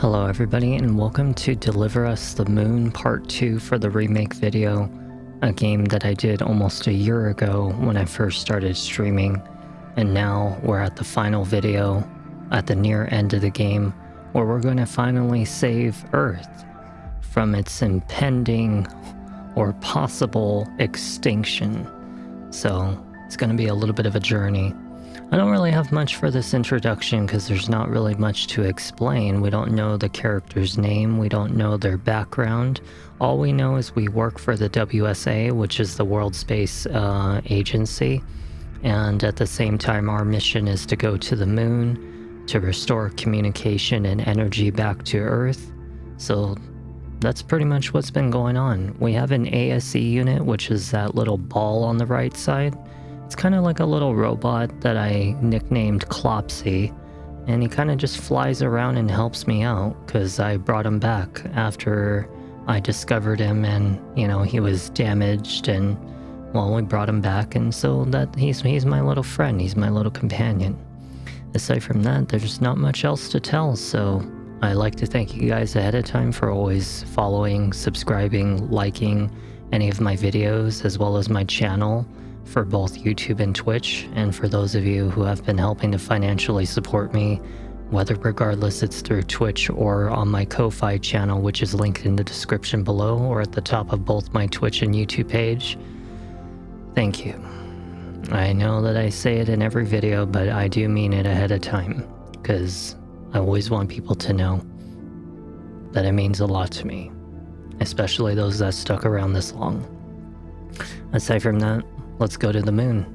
Hello everybody and welcome to Deliver Us the Moon Part 2 for the remake video, a game that I did almost a year ago when I first started streaming, and now we're at the final video at the near end of the game where we're going to finally save Earth from its impending or possible extinction. So it's going to be a little bit of a journey. I don't really have much for this introduction because there's not really much to explain. We don't know the character's name, we don't know their background. All we know is we work for the WSA, which is the World Space Agency, and at the same time our mission is to go to the moon to restore communication and energy back to Earth. So that's pretty much what's been going on. We have an ASE unit, which is that little ball on the right side. It's kind of like a little robot that I nicknamed Clopsy, and he kind of just flies around and helps me out because I brought him back after I discovered him, and you know, he was damaged, and well, we brought him back, and so that he's my little friend, he's my little companion. Aside from that, there's not much else to tell, so I'd like to thank you guys ahead of time for always following, subscribing, liking any of my videos, as well as my channel for both YouTube and Twitch, and for those of you who have been helping to financially support me, whether regardless it's through Twitch or on my Ko-Fi channel, which is linked in the description below or at the top of both my Twitch and YouTube page. Thank you. I know that I say it in every video, but I do mean it ahead of time, because I always want people to know that it means a lot to me, especially those that stuck around this long. Aside from that, let's go to the moon.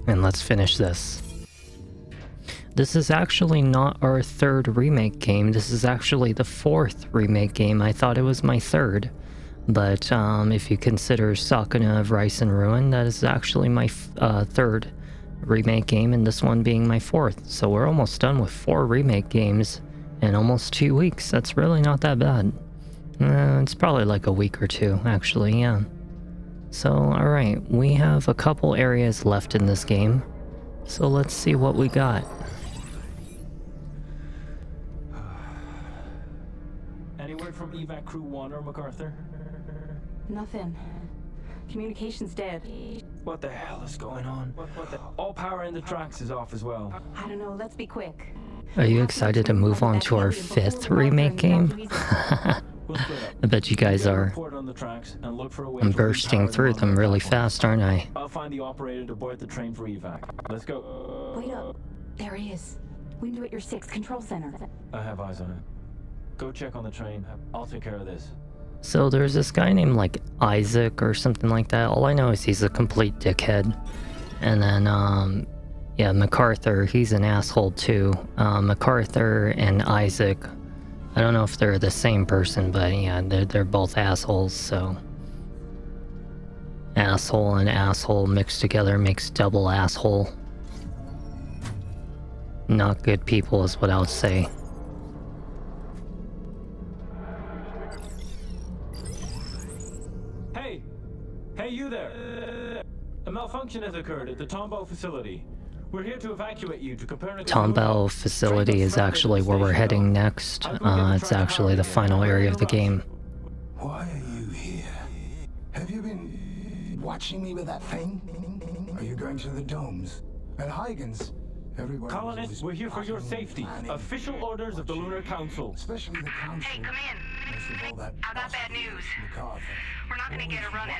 And let's finish this. This is actually not our third remake game. This is actually the fourth remake game. I thought it was my third. But if you consider Sakuna of Rice and Ruin, that is actually my third remake game, and this one being my fourth. So we're almost done with 4 remake games in almost 2 weeks. That's really not that bad. It's probably like a week or 2, actually, yeah. So, alright, we have a couple areas left in this game, so let's see what we got. Any word from evac crew 1 or MacArthur? Nothing. Communication's dead. What the hell is going on? All power in the tracks is off as well. I don't know, let's be quick. Are you excited to move on to our 5th remake game? I bet you guys are. I'm bursting through them really fast, aren't I? I'll find the operator to board the train for evac. Let's go. Wait up. There he is. Window at your 6th control center. I have eyes on it. Go check on the train. I'll take care of this. So there's this guy named like Isaac or something like that. All I know is he's a complete dickhead. And then, yeah, MacArthur, he's an asshole too. MacArthur and Isaac, I don't know if they're the same person, but yeah, they're both assholes, so. Asshole and asshole mixed together makes double asshole. Not good people is what I would say. Hey you there! A malfunction has occurred at the Tombow facility. We're here to evacuate you to Copernicus. Tombow facility is actually where we're heading next. It's actually the final area of the game. Why are you here? Have you been watching me with that thing? Are you going to the domes? And Huygens? Everyone Colonists, we're here for your safety. Official orders of the Lunar Council. Especially the council. Hey, come in. Most of all that I got bad news. MacArthur. We're not gonna get a run-in.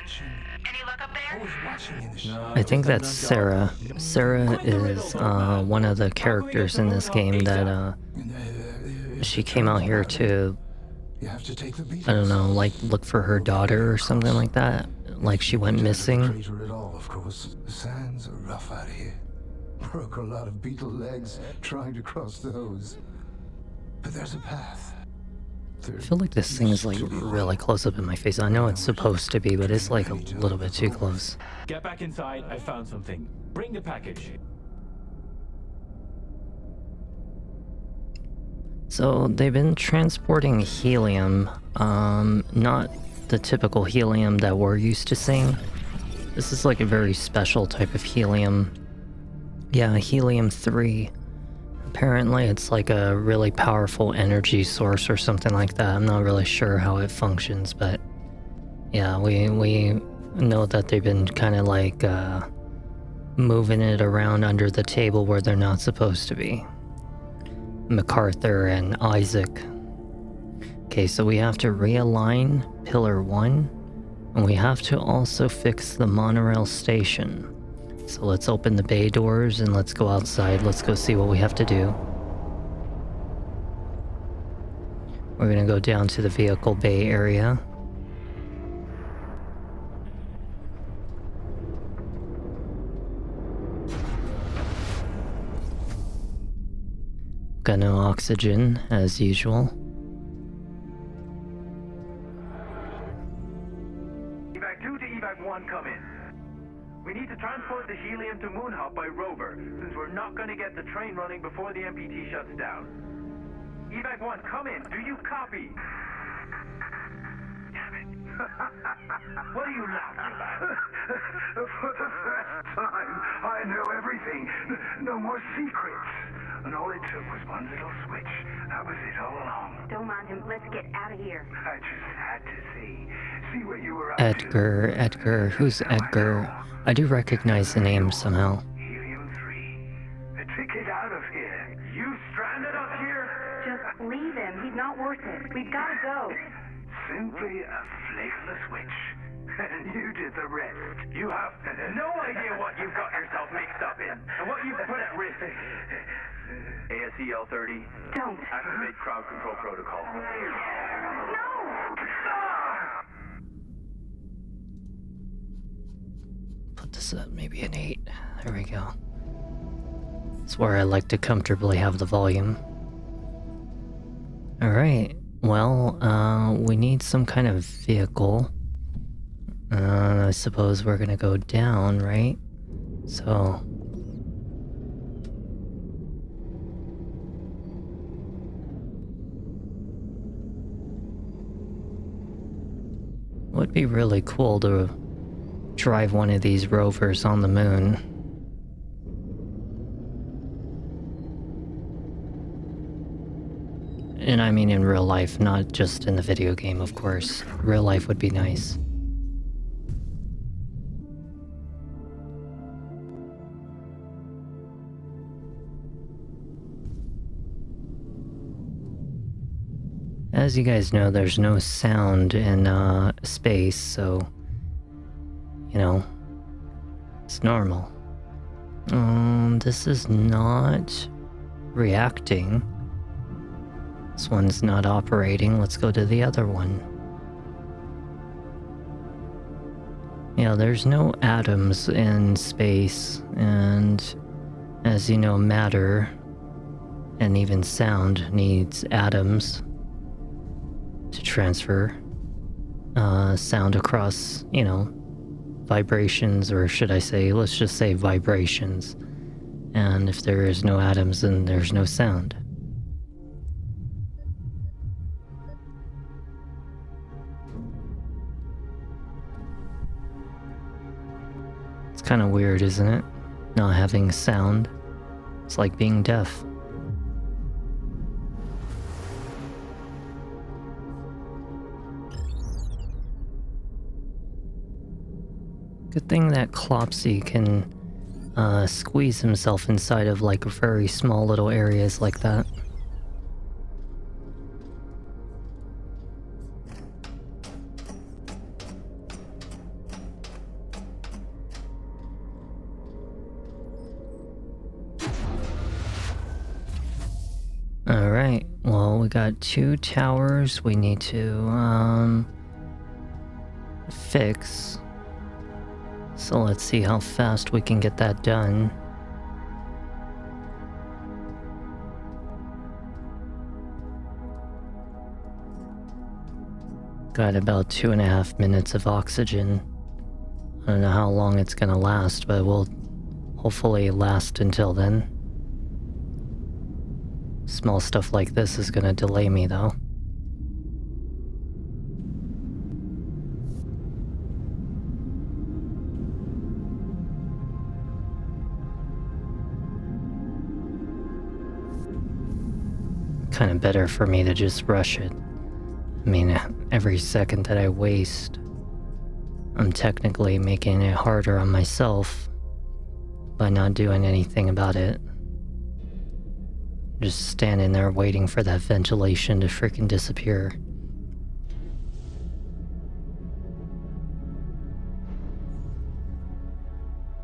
Any luck up there? Always watching in the show. I think that's Sarah. Sarah is one of the characters in this game that she came out here to, You have to take the beaters. I don't know, like look for her daughter or something like that. Like she went missing. Traitor at all, of course. The sands are rough out here. Broke a lot of beetle legs trying to cross those. But there's a path. I feel like this thing is like really close up in my face. I know it's supposed to be, but it's like a little bit too close. Get back inside. I found something. Bring the package. So they've been transporting helium, not the typical helium that we're used to seeing. This is like a very special type of helium. Yeah, helium-3. apparently it's like a really powerful energy source or something like that. I'm not really sure how it functions, but yeah, we know that they've been kind of like moving it around under the table where they're not supposed to be. MacArthur and Isaac. Okay, so we have to realign Pillar 1, and we have to also fix the monorail station. So let's open the bay doors and let's go outside. Let's go see what we have to do. We're gonna go down to the vehicle bay area. Got no oxygen, as usual. Evac 2 to Evac 1, come in. We need to transport the helium to Moon Hub by rover, since we're not going to get the train running before the MPT shuts down. Evac 1, come in. Do you copy? Damn it. What are you laughing about? For the first time, I know everything. No more secrets. And all it took was one little switch. That was it all along. Don't mind him. Let's get out of here. I just had to see what you were up Edgar, who's Edgar? I do recognize the name somehow. Helium 3. A ticket out of here. You stranded us here? Just leave him. He's not worth it. We've got to go. Simply a flick of the switch. And you did the rest. You have no idea what you've got yourself mixed up in, and what you've put at risk. ASCL 30. Don't. Activate crowd control protocol. No! Put this at maybe an 8. There we go. It's where I like to comfortably have the volume. Alright, well, we need some kind of vehicle. I suppose we're gonna go down, right? So... would be really cool to drive one of these rovers on the moon. And I mean in real life, not just in the video game, of course. Real life would be nice. As you guys know, there's no sound in space, so, you know, it's normal. This is not reacting. This one's not operating. Let's go to the other one. Yeah, there's no atoms in space, and as you know, matter and even sound needs atoms to transfer sound across, you know, vibrations, or should I say, let's just say vibrations. And if there is no atoms, then there's no sound. It's kind of weird, isn't it? Not having sound. It's like being deaf. Good thing that Clopsy can squeeze himself inside of like very small little areas like that. Alright, well, we got 2 towers we need to fix. So let's see how fast we can get that done. Got about 2.5 minutes of oxygen. I don't know how long it's gonna last, but it will hopefully last until then. Small stuff like this is gonna delay me though. kind of better for me to just rush it. I mean, every second that I waste, I'm technically making it harder on myself by not doing anything about it. Just standing there waiting for that ventilation to freaking disappear.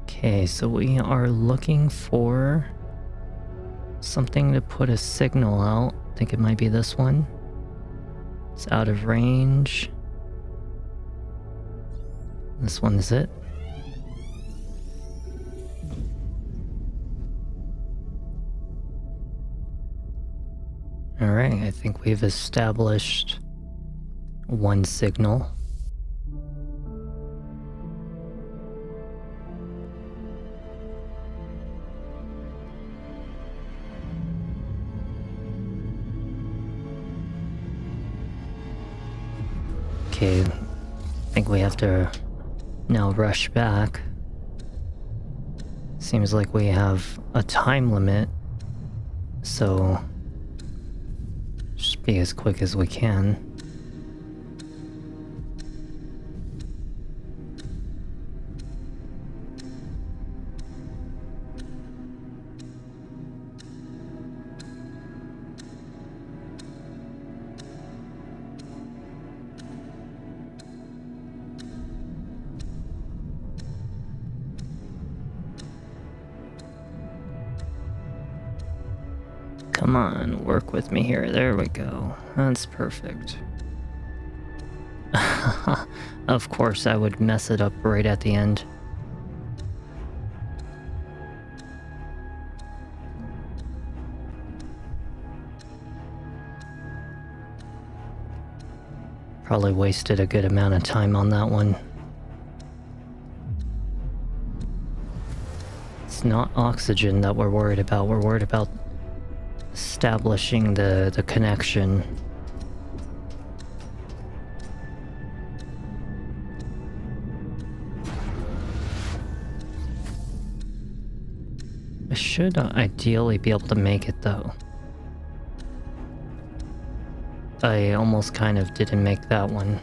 Okay, so we are looking for something to put a signal out. I think it might be this one. It's out of range. This one is it. Alright, I think we've established one signal. Okay, I think we have to now rush back. Seems like we have a time limit, so just be as quick as we can. Come on, work with me here. There we go. That's perfect. Of course, I would mess it up right at the end. Probably wasted a good amount of time on that one. It's not oxygen that we're worried about. We're worried about establishing the connection. I should ideally be able to make it though. I almost kind of didn't make that one.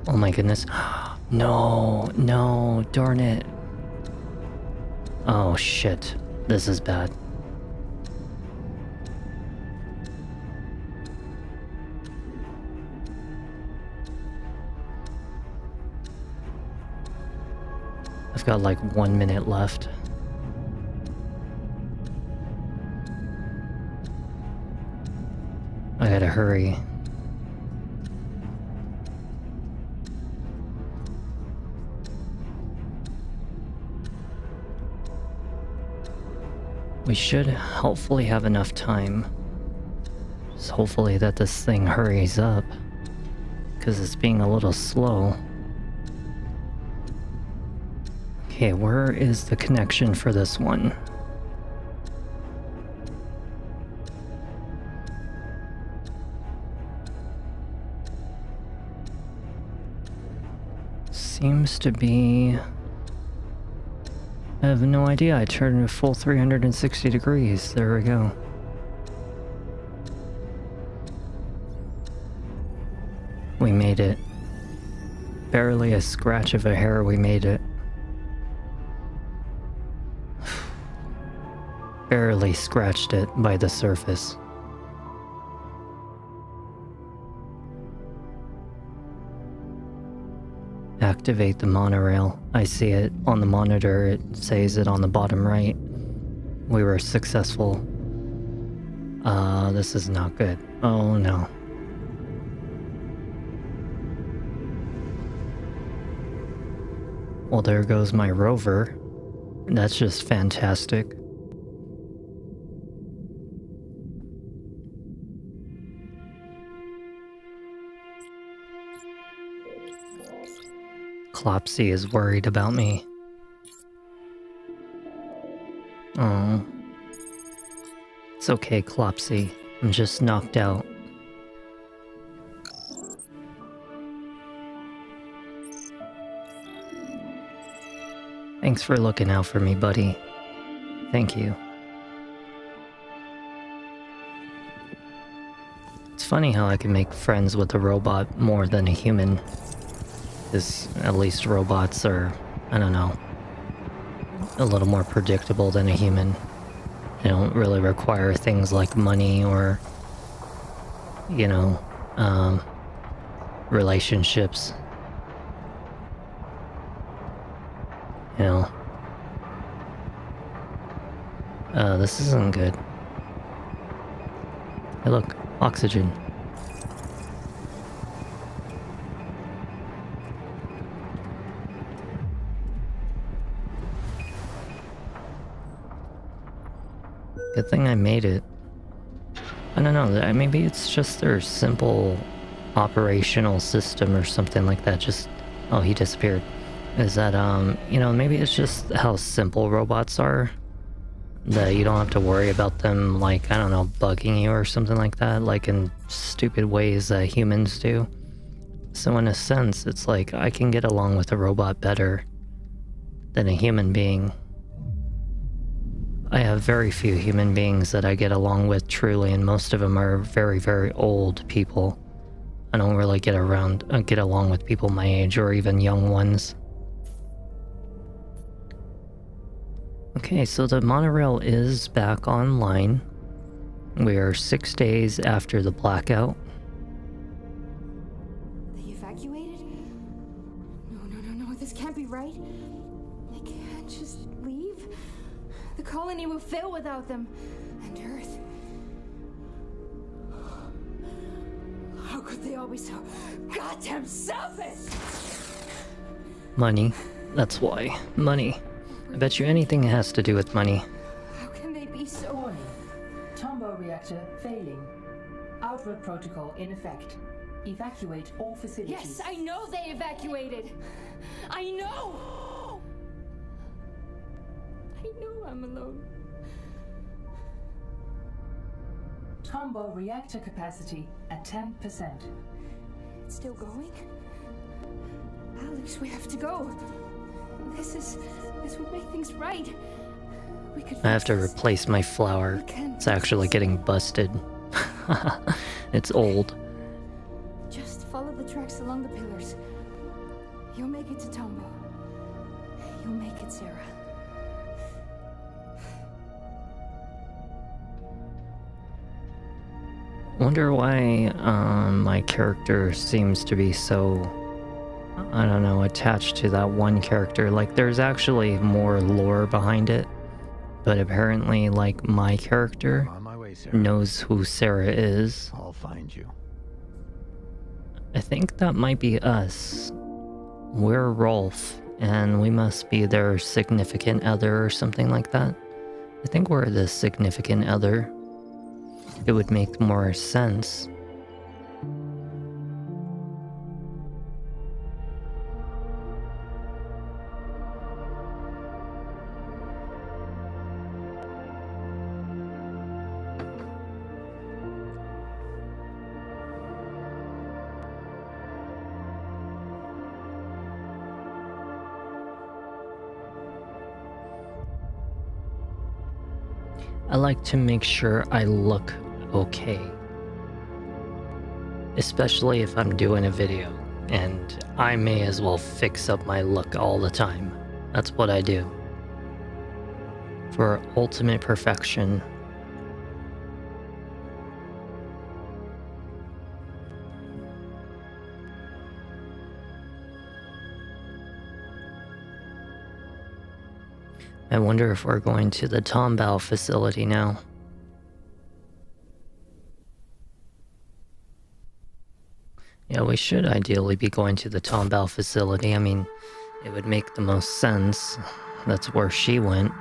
Oh my goodness. No, no, darn it. Oh shit, this is bad. I've got like 1 minute left. I gotta hurry. We should hopefully have enough time. Just hopefully that this thing hurries up, because it's being a little slow. Okay, where is the connection for this one? Seems to be... I have no idea. I turned a full 360 degrees. There we go. We made it. Barely a scratch of a hair, we made it. Barely scratched it by the surface. Activate the monorail. I see it on the monitor. It says it on the bottom right. We were successful. This is not good. Oh no. Well, there goes my rover. That's just fantastic. Clopsy is worried about me. Oh. It's okay, Clopsy. I'm just knocked out. Thanks for looking out for me, buddy. Thank you. It's funny how I can make friends with a robot more than a human. Because at least robots are, I don't know, a little more predictable than a human. They don't really require things like money or, you know, relationships. You know. This isn't good. Hey look, oxygen. Good thing I made it. I don't know, maybe it's just their simple operational system or something like that. Just, oh, he disappeared. Is that, you know, maybe it's just how simple robots are. That you don't have to worry about them, like, I don't know, bugging you or something like that, like in stupid ways that humans do. So in a sense, it's like I can get along with a robot better than a human being. I have very few human beings that I get along with truly, and most of them are very, very old people. I don't really get along with people my age or even young ones. Okay, so the monorail is back online. We are 6 days after the blackout. They evacuated? No, this can't be right. They can't just leave. The colony will fail without them. And Earth. How could they all be so goddamn selfish? Money. That's why. Money. I bet you anything has to do with money. How can they be so... Warning. Tombow reactor failing. Outward protocol in effect. Evacuate all facilities. Yes, I know they evacuated. I know! I know I'm alone. Tombow reactor capacity at 10%. It's still going? Alex, we have to go. This would make things right. We could. I have to replace my flower. It's actually getting busted. It's old. Just follow the tracks along the pillars. You'll make it to Tombow. You'll make it, Sarah. Wonder why my character seems to be so, I don't know, attached to that one character. Like, there's actually more lore behind it, but apparently, like, my character I'm on my way, Sarah. knows who Sarah is. I'll find you. I think that might be us. We're Rolf, and we must be their significant other or something like that. I think we're the significant other. It would make more sense. I like to make sure I look okay. Especially if I'm doing a video, and I may as well fix up my look all the time. That's what I do. For ultimate perfection. I wonder if we're going to the Tombow facility now. Yeah, we should ideally be going to the Tombow facility. I mean, it would make the most sense. That's where she went.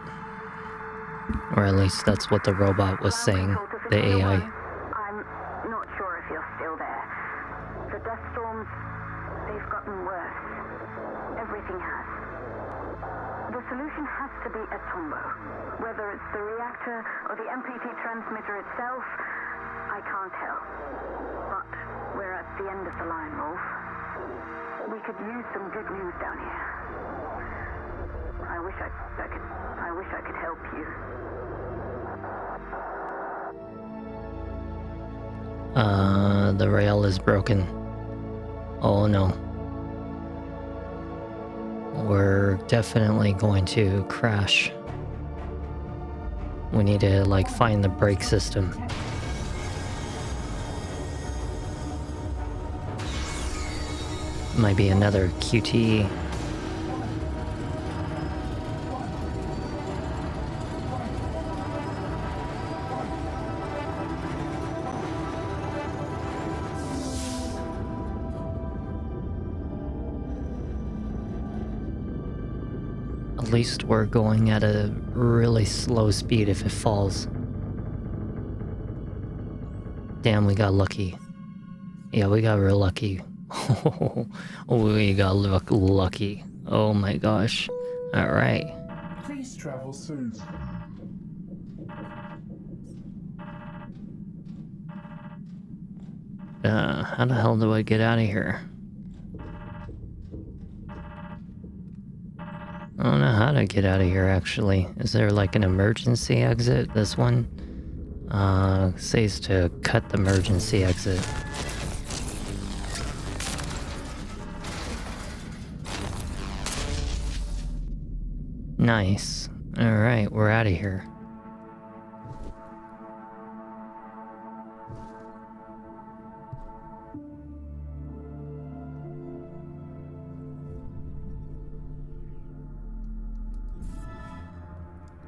Or at least that's what the robot was saying, the AI. I'm not sure if you're still there. The dust storms, they've gotten worse. Everything has. The solution has to be at Tombow. Whether it's the reactor or the MPT transmitter itself, I can't tell. But we're at the end of the line, Rolf. We could use some good news down here. I I wish I could help you. The rail is broken. Oh no. We're definitely going to crash. We need to, like, find the brake system. Might be another QTE. At least we're going at a really slow speed if it falls. Damn, we got lucky. Yeah, we got real lucky. We got lucky. Oh my gosh. Alright. Please travel soon. How the hell do I get out of here? I don't know how to get out of here, actually. Is there like an emergency exit? This one? Says to cut the emergency exit. Nice. Alright, we're out of here.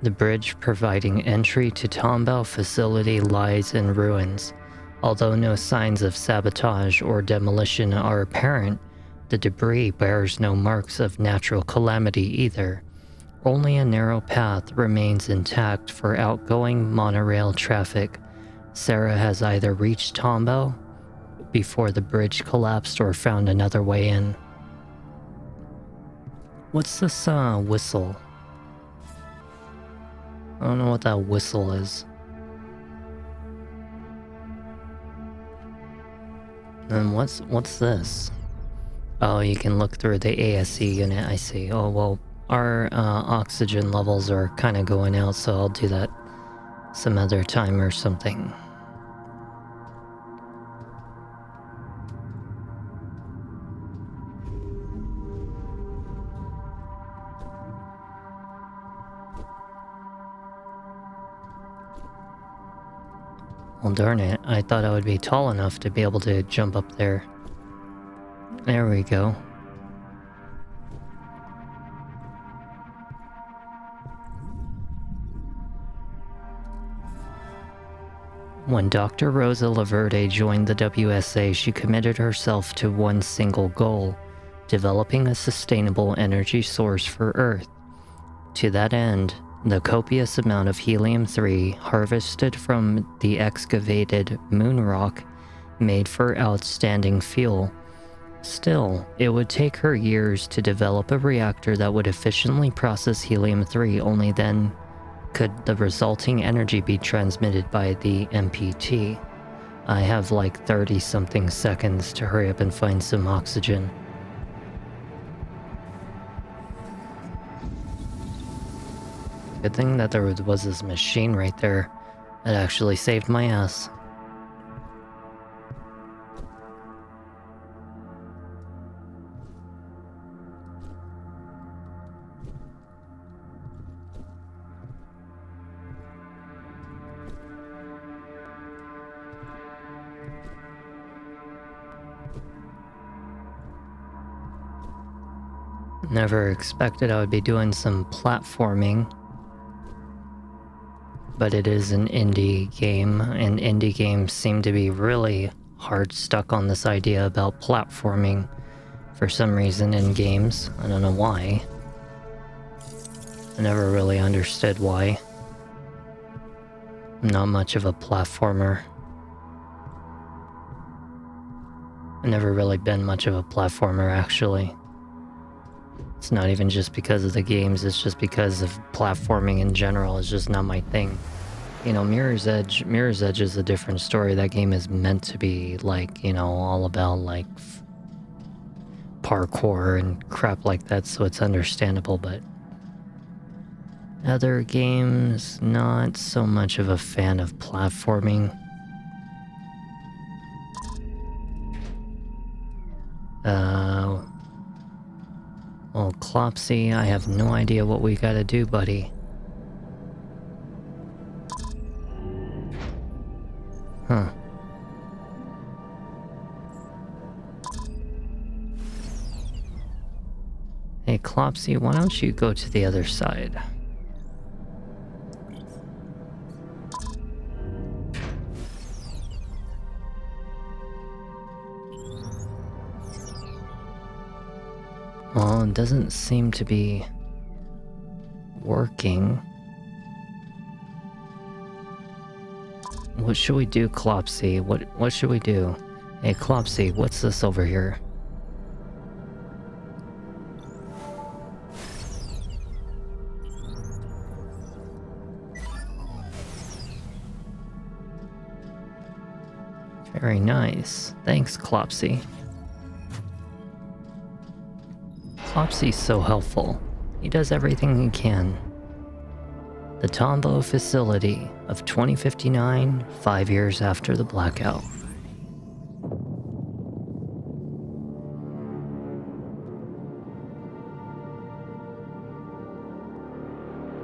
The bridge providing entry to Tombow facility lies in ruins. Although no signs of sabotage or demolition are apparent, the debris bears no marks of natural calamity either. Only a narrow path remains intact for outgoing monorail traffic. Sarah has either reached Tombow before the bridge collapsed or found another way in. What's this whistle? I don't know what that whistle is. And what's this? Oh, you can look through the ASE unit, I see. Oh, well, our oxygen levels are kind of going out, so I'll do that some other time or something. Well, darn it, I thought I would be tall enough to be able to jump up there. There we go. When Dr. Rosa Laverde joined the WSA, she committed herself to one single goal: developing a sustainable energy source for Earth. To that end, the copious amount of helium-3 harvested from the excavated moon rock made for outstanding fuel. Still, it would take her years to develop a reactor that would efficiently process helium-3. Only then could the resulting energy be transmitted by the MPT. I have like 30-something seconds to hurry up and find some oxygen. Good thing that there was this machine right there that actually saved my ass. Never expected I would be doing some platforming. But it is an indie game, and indie games seem to be really hard stuck on this idea about platforming for some reason in games. I don't know why. I never really understood why. I'm not much of a platformer. I've never really been much of a platformer, actually. It's not even just because of the games, it's just because of platforming in general. It's just not my thing. You know, Mirror's Edge is a different story. That game is meant to be, like, you know, all about, like, parkour and crap like that, so it's understandable, but Other games, not so much of a fan of platforming. Well, Clopsy, I have no idea what we gotta do, buddy. Huh. Hey, Clopsy, why don't you go to the other side? Well, it doesn't seem to be working. What should we do, Clopsy? What should we do? Hey, Clopsy, what's this over here? Very nice. Thanks, Clopsy. Clopsy's so helpful. He does everything he can. The Tombow facility of 2059, 5 years after the blackout.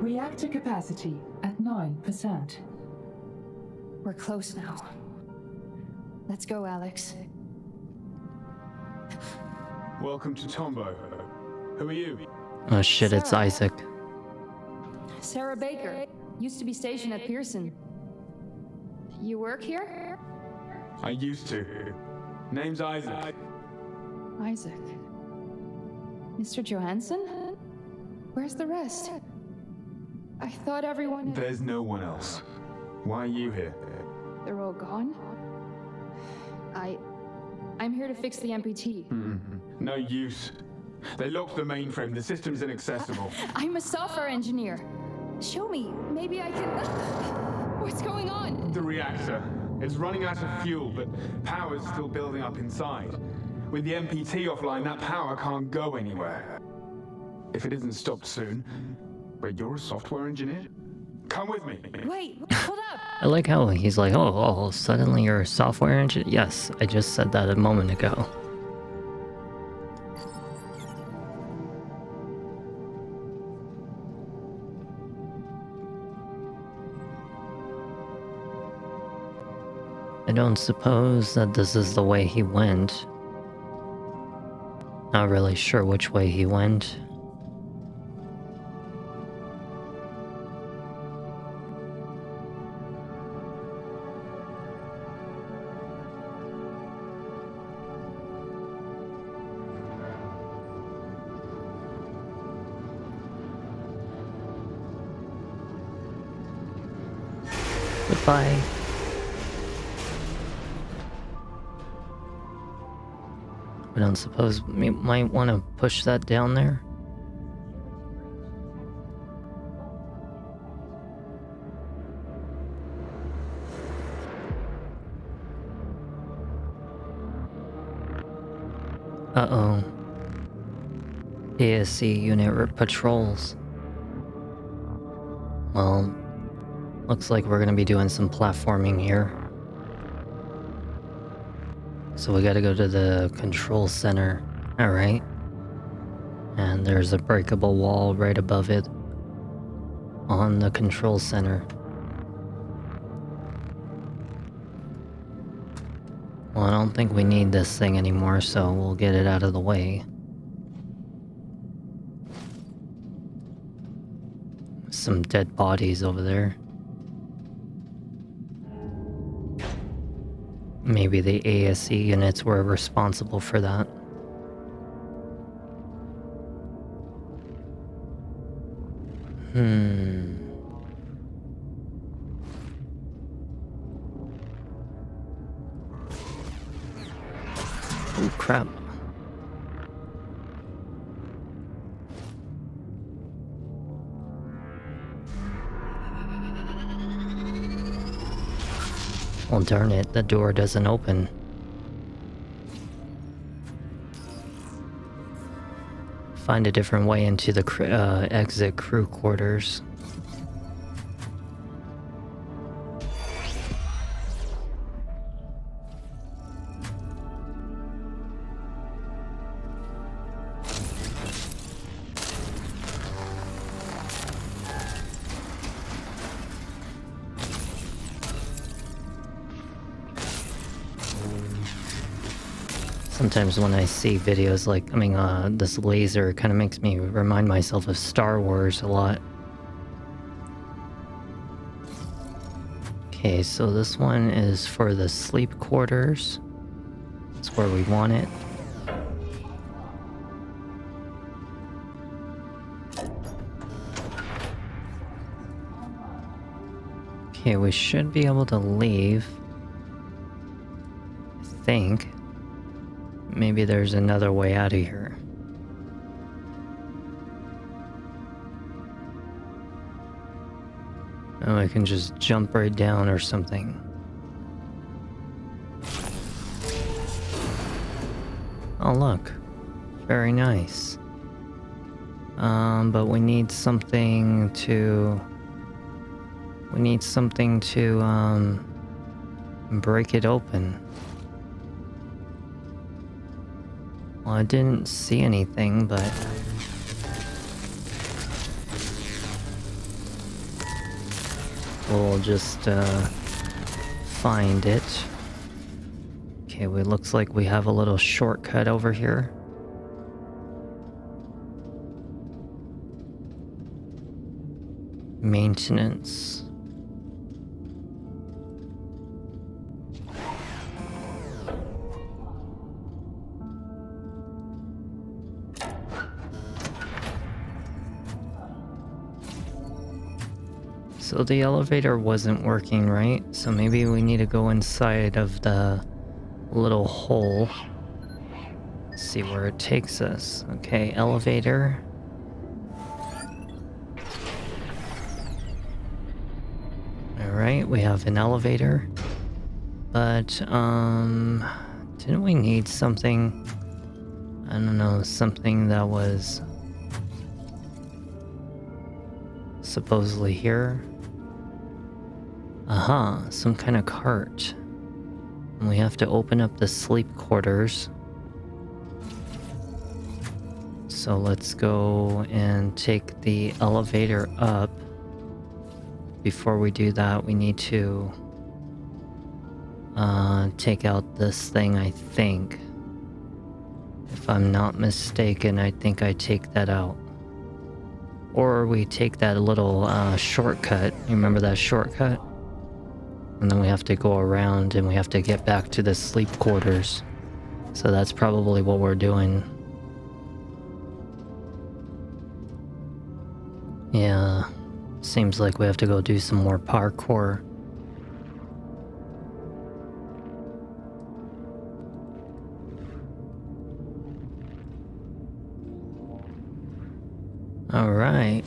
Reactor capacity at 9%. We're close now. Let's go, Alex. Welcome to Tombow. Who are you? Oh shit, it's Sarah. Isaac. Sarah Baker. Used to be stationed at Pearson. You work here? I used to. Name's Isaac. Isaac. Mr. Johansson? Where's the rest? I thought everyone... There's no one else. Why are you here? They're all gone? I'm here to fix the MPT. No use. They locked the mainframe. The system's inaccessible. I'm a software engineer. Show me. Maybe I can... What's going on? The reactor. It's running out of fuel, but power's still building up inside. With the MPT offline, that power can't go anywhere. If it isn't stopped soon... Wait, you're a software engineer? Come with me. Wait, hold up. I like how he's like, oh, suddenly you're a software engineer? Yes, I just said that a moment ago. I don't suppose that this is the way he went. Not really sure which way he went. Goodbye. I don't suppose we might want to push that down there. Uh-oh. ASC unit patrols. Well, looks like we're gonna be doing some platforming here. So we gotta go to the control center. Alright. And there's a breakable wall right above it. On the control center. Well, I don't think we need this thing anymore, so we'll get it out of the way. Some dead bodies over there. Maybe the ASC units were responsible for that. Oh crap. Well, darn it, the door doesn't open. find a different way into the exit crew quarters. Sometimes when I see videos like, this laser kind of makes me remind myself of Star Wars a lot. Okay, so this one is for the sleep quarters. That's where we want it. Okay, we should be able to leave. I think. Maybe there's another way out of here. Oh, I can just jump right down or something. Oh, look. Very nice. But we need something to... break it open. Well, I didn't see anything, but... we'll just, find it. Okay, looks like we have a little shortcut over here. Maintenance. So the elevator wasn't working, right? So maybe we need to go inside of the little hole. See where it takes us. Okay, elevator. Alright, we have an elevator. But, didn't we need something? I don't know, something that was supposedly here. Aha, some kind of cart. And we have to open up the sleep quarters. So let's go and take the elevator up. Before we do that, we need to take out this thing, I think. If I'm not mistaken, I think I take that out. Or we take that little shortcut. You remember that shortcut? And then we have to go around and we have to get back to the sleep quarters. So that's probably what we're doing. Yeah, seems like we have to go do some more parkour. All right.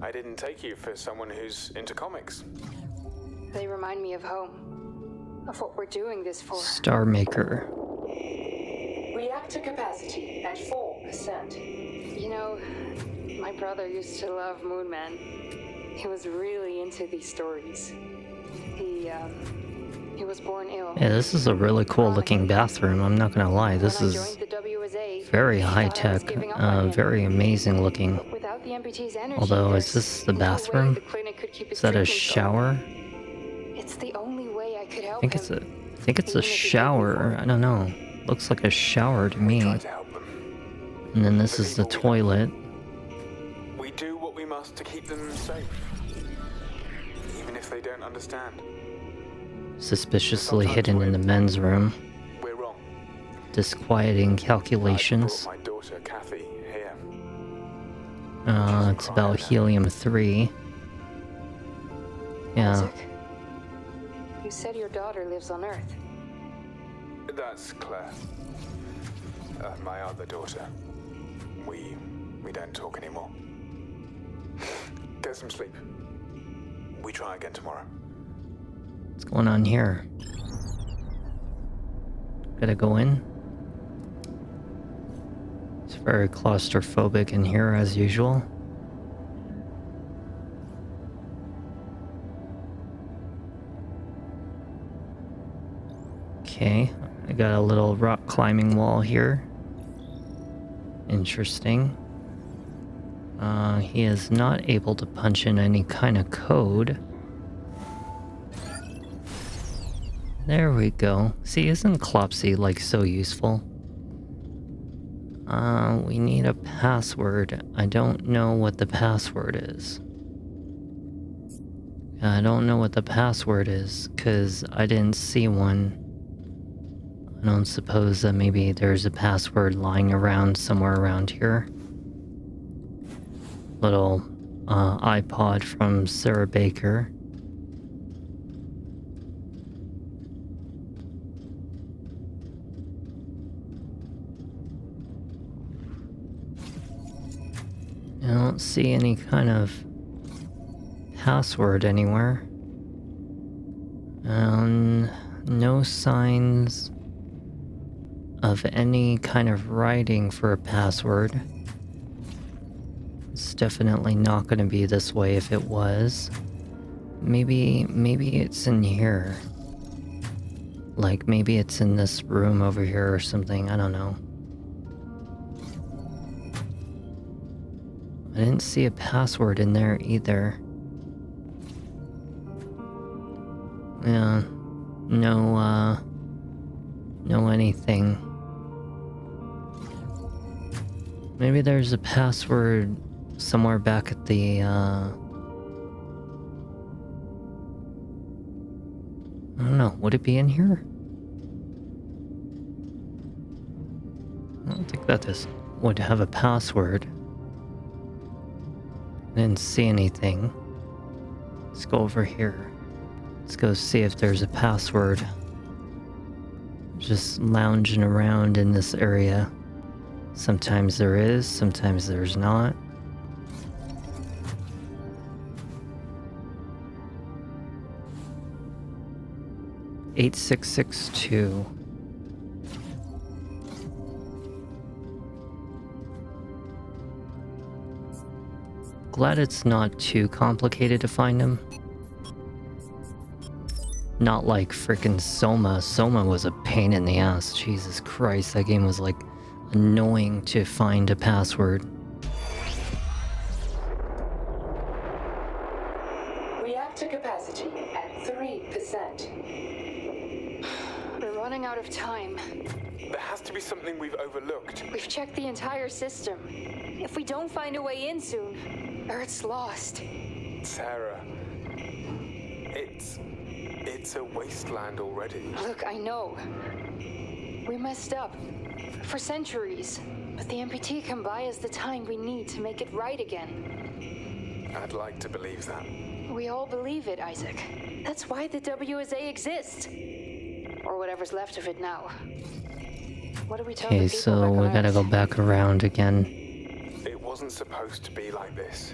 I didn't take you for someone who's into comics. They remind me of home. Of what we're doing this for. Star Maker. Reactor capacity at 4%. You know, my brother used to love Moon Man. He was really into these stories. He was born ill. Yeah, this is a really cool looking bathroom, I'm not gonna lie. This is very high tech, very amazing looking. Although, is this the bathroom? Is that a shower? It's the only way I could help I think it's a shower. I don't know. Looks like a shower to me. And then this is the toilet. We do what we must to keep them safe, even if they don't understand. Suspiciously hidden in the men's room. We're wrong. Disquieting calculations. My daughter Kathy here. It's about helium-3. Yeah. Isaac, you said your daughter lives on Earth. That's Claire. My other daughter. We don't talk anymore. Get some sleep. We try again tomorrow. What's going on here? Gotta go in. It's very claustrophobic in here as usual. Okay, I got a little rock climbing wall here. Interesting. He is not able to punch in any kind of code. There we go. See, isn't Clopsy like so useful? We need a password. I don't know what the password is. I don't know what the password is, because I didn't see one. I don't suppose that maybe there's a password lying around somewhere around here. Little iPod from Sarah Baker. I don't see any kind of password anywhere. No signs of any kind of writing for a password. It's definitely not going to be this way if it was. Maybe it's in here. Like maybe it's in this room over here or something, I don't know. I didn't see a password in there either. Yeah, no anything. Maybe there's a password somewhere back at the, I don't know, would it be in here? I don't think that this would have a password. I didn't see anything. Let's go over here. Let's go see if there's a password. Just lounging around in this area. Sometimes there is, sometimes there's not. $8662. Glad it's not too complicated to find him. Not like frickin' Soma. Soma was a pain in the ass. Jesus Christ, that game was like annoying to find a password. Reactor capacity at 3%. We're running out of time. There has to be something we've overlooked. We've checked the entire system. If we don't find a way in soon, Earth's lost. Sarah, it's a wasteland already. Look, I know. We messed up. For centuries. But the MPT can buy us the time we need to make it right again. I'd like to believe that. We all believe it, Isaac. That's why the WSA exists. Or whatever's left of it now. What do we tell the Okay, people so back on we gotta Earth? go back around again. It wasn't supposed to be like this.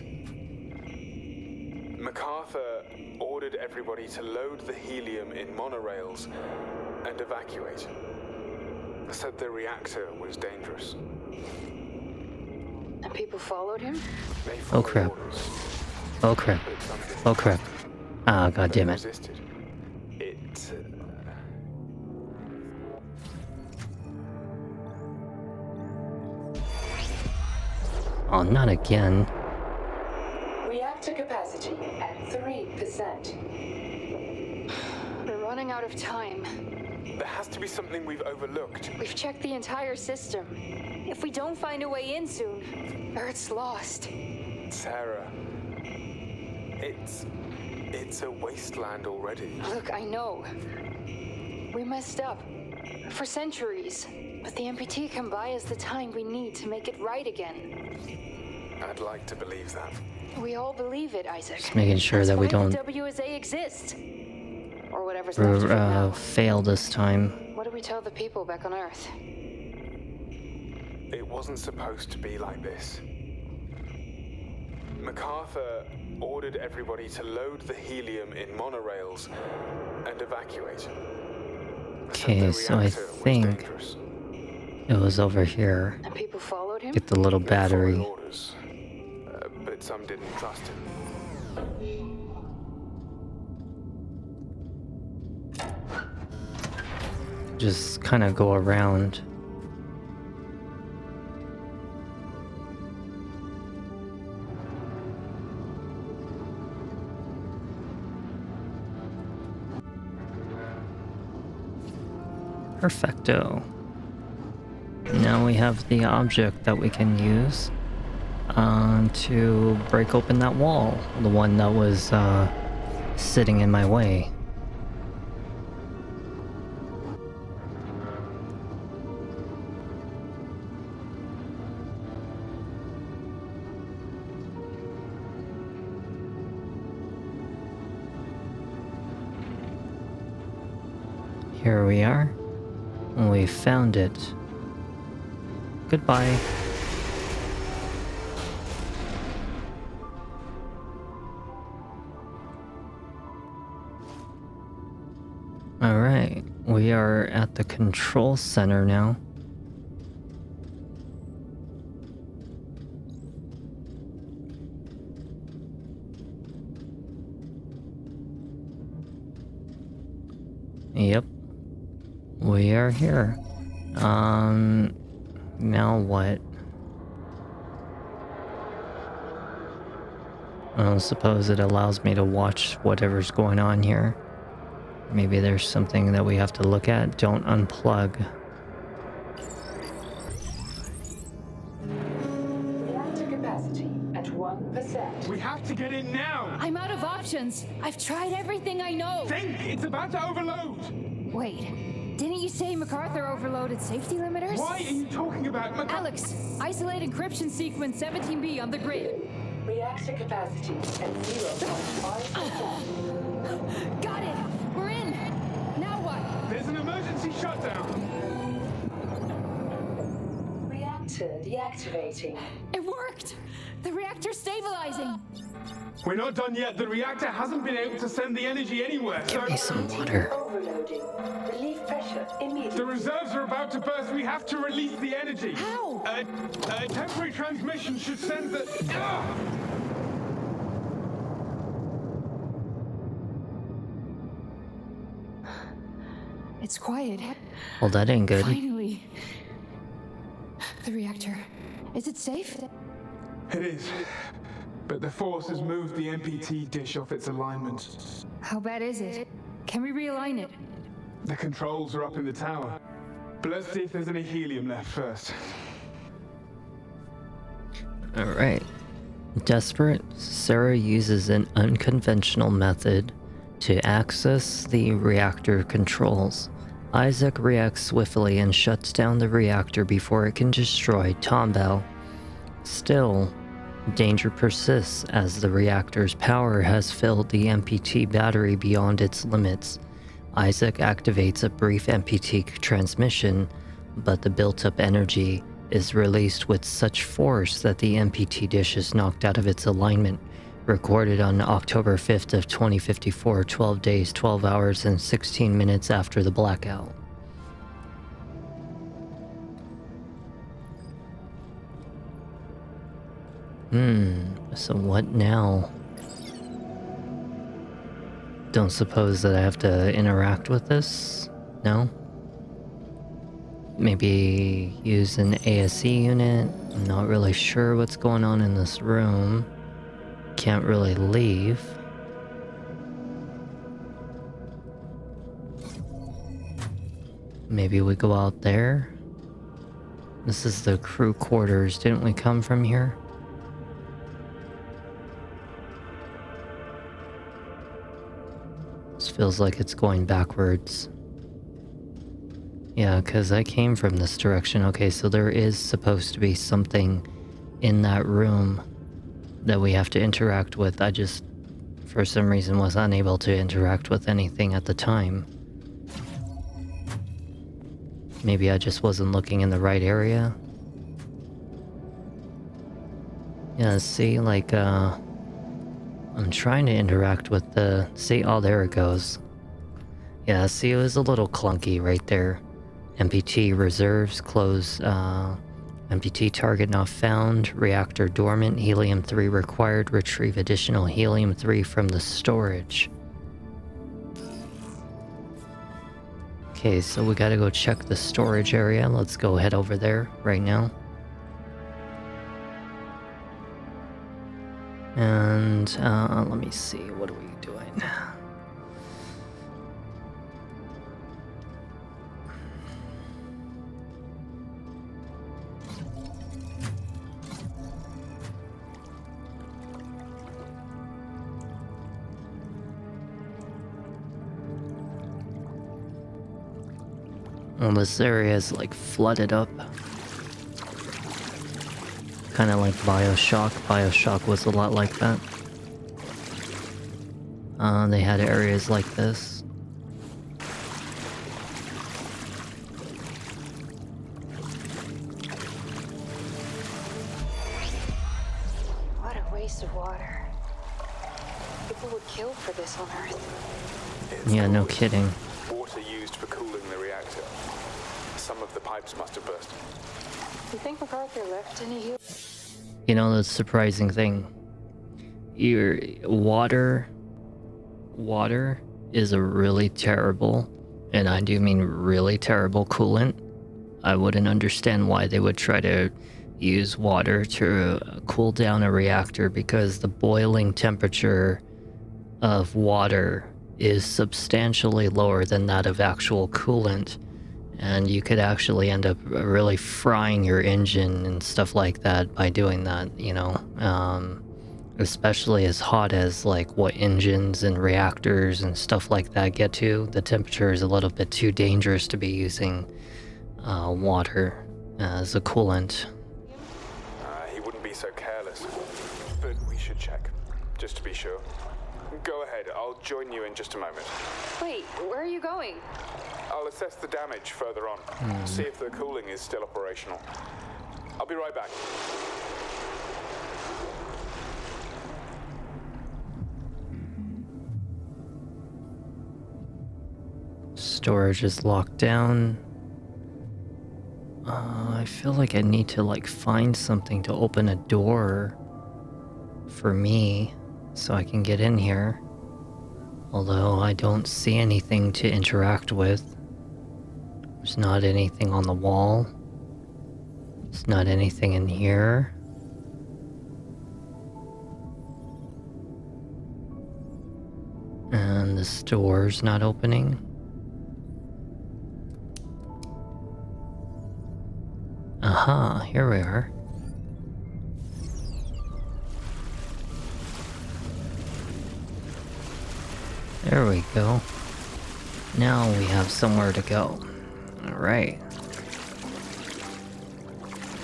MacArthur ordered everybody to load the helium in monorails and evacuate. Said the reactor was dangerous. And people followed him? They Oh followed crap. orders, Oh crap. but some didn't. Oh crap. Ah, god They damn it. resisted. It Oh, not again. Reactor capacity at 3%. We're running out of time. there has to be something we've overlooked. We've checked the entire system. If we don't find a way in soon, Earth's lost. Sarah, it's a wasteland already. Look, I know. We messed up. For centuries. But the MPT can buy us the time we need to make it right again. I'd like to believe that. We all believe it, Isaac. Just making sure That's that we why don't the WSA exists. Or whatever's left of it now. fail this time. What do we tell the people back on Earth? It wasn't supposed to be like this. MacArthur ordered everybody to load the helium in monorails and evacuate. Okay, so I think it was over here. And people followed him? Get the little battery. Orders, but some didn't trust him. Just kind of go around. Perfecto. Now we have the object that we can use to break open that wall. The one that was sitting in my way. Here we are. We found it. Goodbye. Alright, we are at the control center now. Yep. We are here. Now what? I don't suppose it allows me to watch whatever's going on here. Maybe there's something that we have to look at. Don't unplug. Reactor capacity at 1%. We have to get in now! I'm out of options. I've tried everything I know. Think! It's about to overload! Wait, didn't you say MacArthur overloaded safety limiters? Why are you talking about Alex, isolate encryption sequence 17B on the grid. Reactor capacity at 0.5%. Got it! We're in! Now what? There's an emergency shutdown! Reactor deactivating. It worked! The reactor's stabilizing! We're not done yet. The reactor hasn't been able to send the energy anywhere, so... Give me some water. Overloading. Relief pressure immediately. The reserves are about to burst. We have to release the energy. How? A temporary transmission should send the... It's quiet. Well, that ain't good. Finally. The reactor. Is it safe? It is. But the force has moved the MPT dish off its alignment. How bad is it? Can we realign it? The controls are up in the tower. But let's see if there's any helium left first. Alright. Desperate, Sarah uses an unconventional method to access the reactor controls. Isaac reacts swiftly and shuts down the reactor before it can destroy Tombow. Still, danger persists as the reactor's power has filled the MPT battery beyond its limits. Isaac activates a brief MPT transmission, but the built-up energy is released with such force that the MPT dish is knocked out of its alignment. Recorded on October 5th of 2054, 12 days, 12 hours, and 16 minutes after the blackout. So what now? Don't suppose that I have to interact with this? No? Maybe use an ASE unit? I'm not really sure what's going on in this room. Can't really leave. Maybe we go out there? This is the crew quarters. Didn't we come from here? This feels like it's going backwards. Yeah, because I came from this direction. Okay, so there is supposed to be something in that room that we have to interact with. I just, for some reason, was unable to interact with anything at the time. Maybe I just wasn't looking in the right area. Yeah, see, like, I'm trying to interact with the... See, oh, there it goes. Yeah, see, it was a little clunky right there. MPT reserves close. MPT target not found. Reactor dormant. Helium-3 required. Retrieve additional helium-3 from the storage. Okay, so we gotta go check the storage area. Let's go head over there right now. And let me see, what are we doing? Well, this area is like flooded up. Kind of like Bioshock. Bioshock was a lot like that. They had areas like this. What a waste of water. People would kill for this on Earth. Yeah, no kidding. Water used for cooling the reactor. Some of the pipes must have burst. You think MacArthur left any helium? You know, the surprising thing. Your water is a really terrible, and I do mean really terrible, coolant. I wouldn't understand why they would try to use water to cool down a reactor, because the boiling temperature of water is substantially lower than that of actual coolant, and you could actually end up really frying your engine and stuff like that by doing that, you know. Especially as hot as like what engines and reactors and stuff like that get to. The temperature is a little bit too dangerous to be using water as a coolant. He wouldn't be so careless, but we should check, just to be sure. Go ahead, I'll join you in just a moment. Wait, where are you going? I'll assess the damage further on, see if the cooling is still operational. I'll be right back. Storage is locked down. I feel like I need to like find something to open a door for me so I can get in here. Although I don't see anything to interact with. There's not anything on the wall. There's not anything in here. And this door's not opening. Aha, here we are. There we go. Now we have somewhere to go. Alright.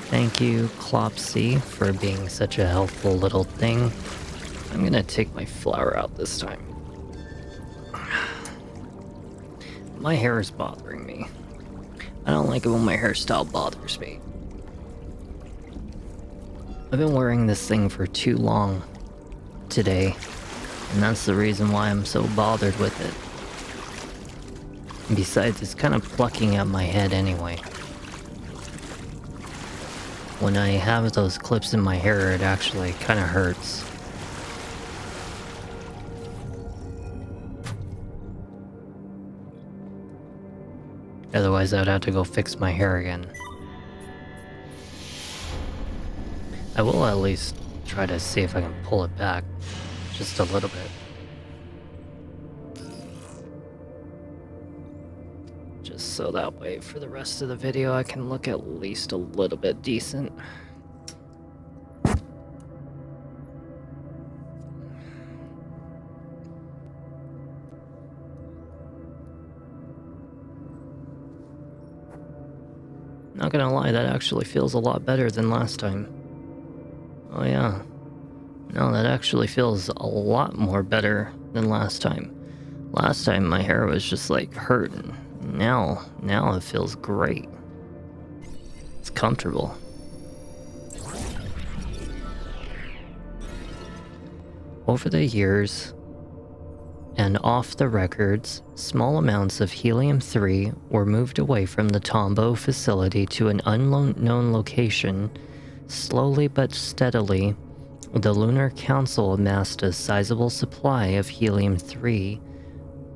Thank you, Clopsy, for being such a helpful little thing. I'm gonna take my flower out this time. My hair is bothering me. I don't like it when my hairstyle bothers me. I've been wearing this thing for too long today, and that's the reason why I'm so bothered with it. And besides, it's kind of plucking at my head anyway. When I have those clips in my hair, it actually kind of hurts. Otherwise, I'd have to go fix my hair again. I will at least try to see if I can pull it back. Just a little bit. Just so that way for the rest of the video I can look at least a little bit decent. Not gonna lie, that actually feels a lot better than last time. Oh yeah. No, that actually feels a lot more better than last time. Last time my hair was just like hurting. Now it feels great. It's comfortable. Over the years, and off the records, small amounts of helium-3 were moved away from the Tombow facility to an unknown location. Slowly but steadily, the Lunar Council amassed a sizable supply of helium-3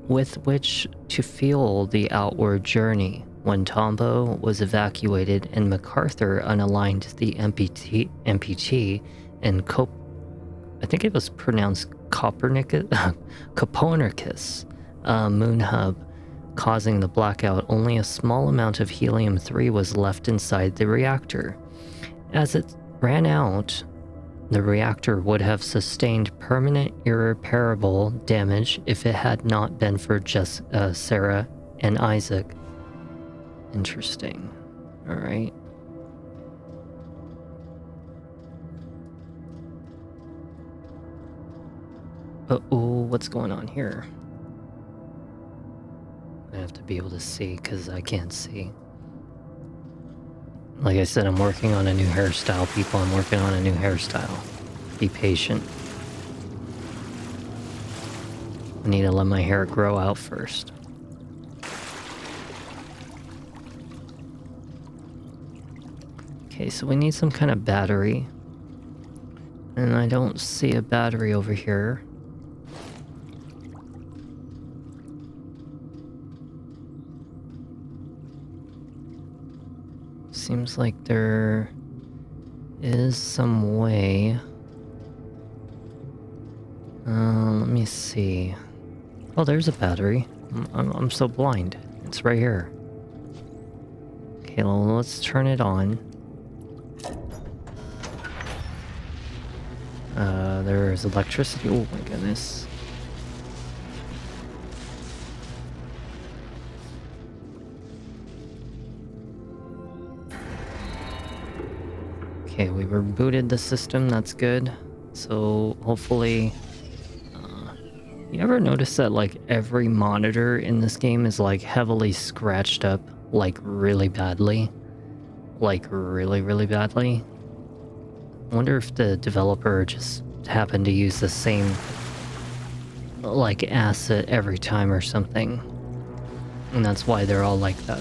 with which to fuel the outward journey. When Tombow was evacuated and MacArthur unaligned the MPT and I think it was pronounced Copernicus moon hub, causing the blackout, only a small amount of helium-3 was left inside the reactor. As it ran out, the reactor would have sustained permanent irreparable damage if it had not been for just Sarah and Isaac. Interesting. All right. Uh-oh, what's going on here? I have to be able to see because I can't see. Like I said, I'm working on a new hairstyle, people. I'm working on a new hairstyle. Be patient. I need to let my hair grow out first. Okay, so we need some kind of battery. And I don't see a battery over here. Seems like there is some way. Let me see. Oh, there's a battery. I'm so blind. It's right here. Okay, well, let's turn it on. There's electricity. Oh my goodness. Okay, we rebooted the system. That's good. So hopefully, you ever notice that like every monitor in this game is like heavily scratched up, like really badly, like really badly? I wonder if the developer just happened to use the same like asset every time or something, and that's why they're all like that.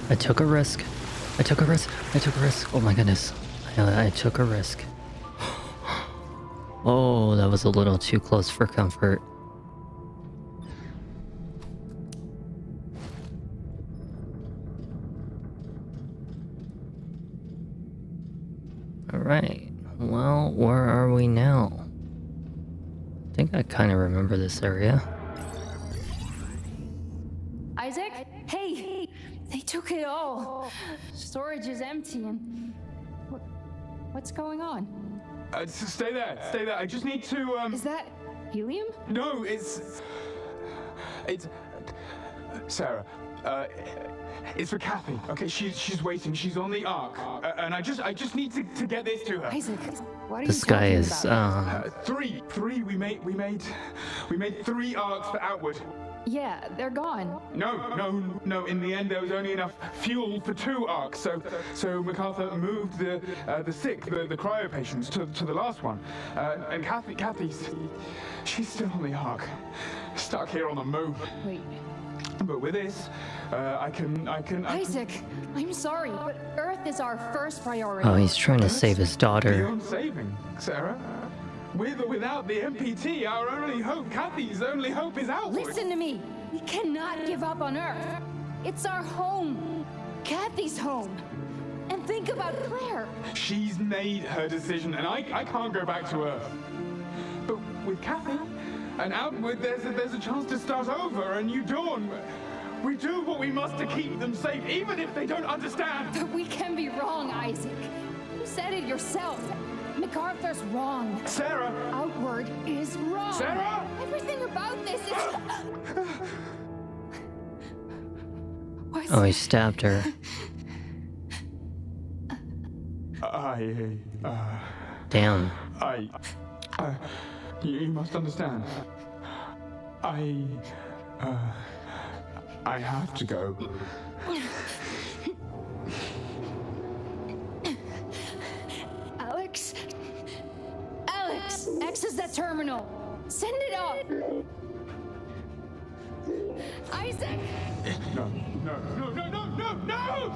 I took a risk. I took a risk. I took a risk. Oh my goodness. I took a risk. Oh, that was a little too close for comfort. Alright. Well, where are we now? I think I kind of remember this area. Isaac? Hey! They took it all. Storage is empty and... What's going on? Stay there, stay there. I just need to, Is that helium? No, it's... Sarah, it's for Kathy. Okay, she's waiting. She's on the Ark. And I just need to get this to her. Isaac, what are This you guy talking is, about? Three. We made 3 Arks for Outward. Yeah, they're gone. No. In the end, there was only enough fuel for 2 Arks. So MacArthur moved the sick, the cryo patients, to the last one. And Kathy's she's still on the Ark, stuck here on the moon. Wait. But with this, I can. Isaac, I'm sorry, but Earth is our first priority. oh, he's trying to save his daughter. Beyond saving, Sarah. With or without the MPT, our only hope, Kathy's only hope, is Outward. Listen to me. We cannot give up on Earth. It's our home. Kathy's home. And think about Claire. She's made her decision, and I can't go back to Earth. But with Kathy and Outward, there's a chance to start over, a new dawn. We do what we must to keep them safe, even if they don't understand. But we can be wrong, Isaac. You said it yourself. MacArthur's wrong. Sarah! Outward is wrong. Sarah! Everything about this is... Oh, he stabbed her. Damn. You must understand. I have to go. Alex? Alex! Access that terminal! Send it off! Isaac! No, no, no, no, no, no, no!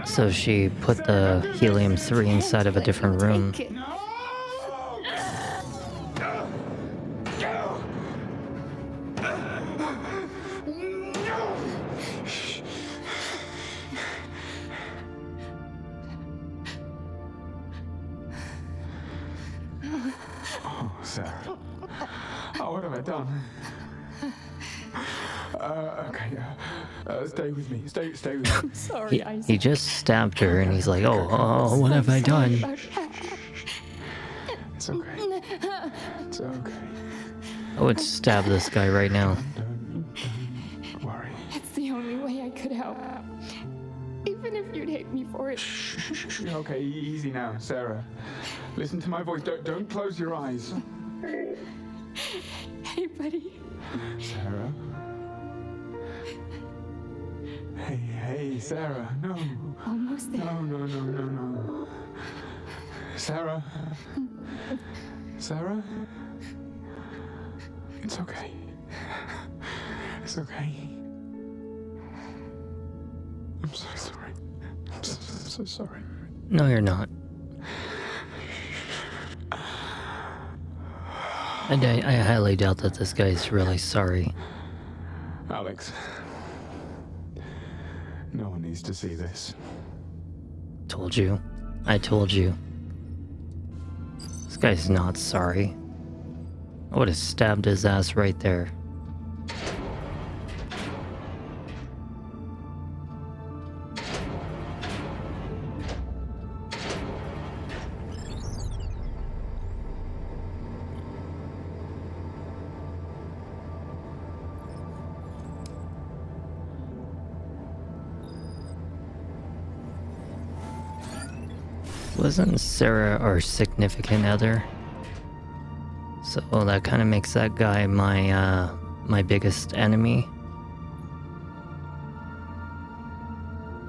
So she put the helium-3 inside of a different room. Oh, Sarah. Oh, what have I done? Okay, stay with me. Stay with me. I'm sorry, Isaac. He just stabbed her and he's like, oh, what have I done? It's okay. It's okay. I would stab this guy right now. Don't worry. That's the only way I could help. Even if you'd hate me for it. Okay, easy now, Sarah. Listen to my voice. Don't close your eyes. Hey, buddy. Sarah? Hey, Sarah, no. Almost there. No. Sarah? Sarah? It's okay. It's okay. I'm so sorry. I'm so sorry. No, you're not. And I highly doubt that this guy's really sorry. Alex. No one needs to see this. Told you. I told you. This guy's not sorry. I would have stabbed his ass right there. Wasn't Sarah our significant other? So that kind of makes that guy my biggest enemy.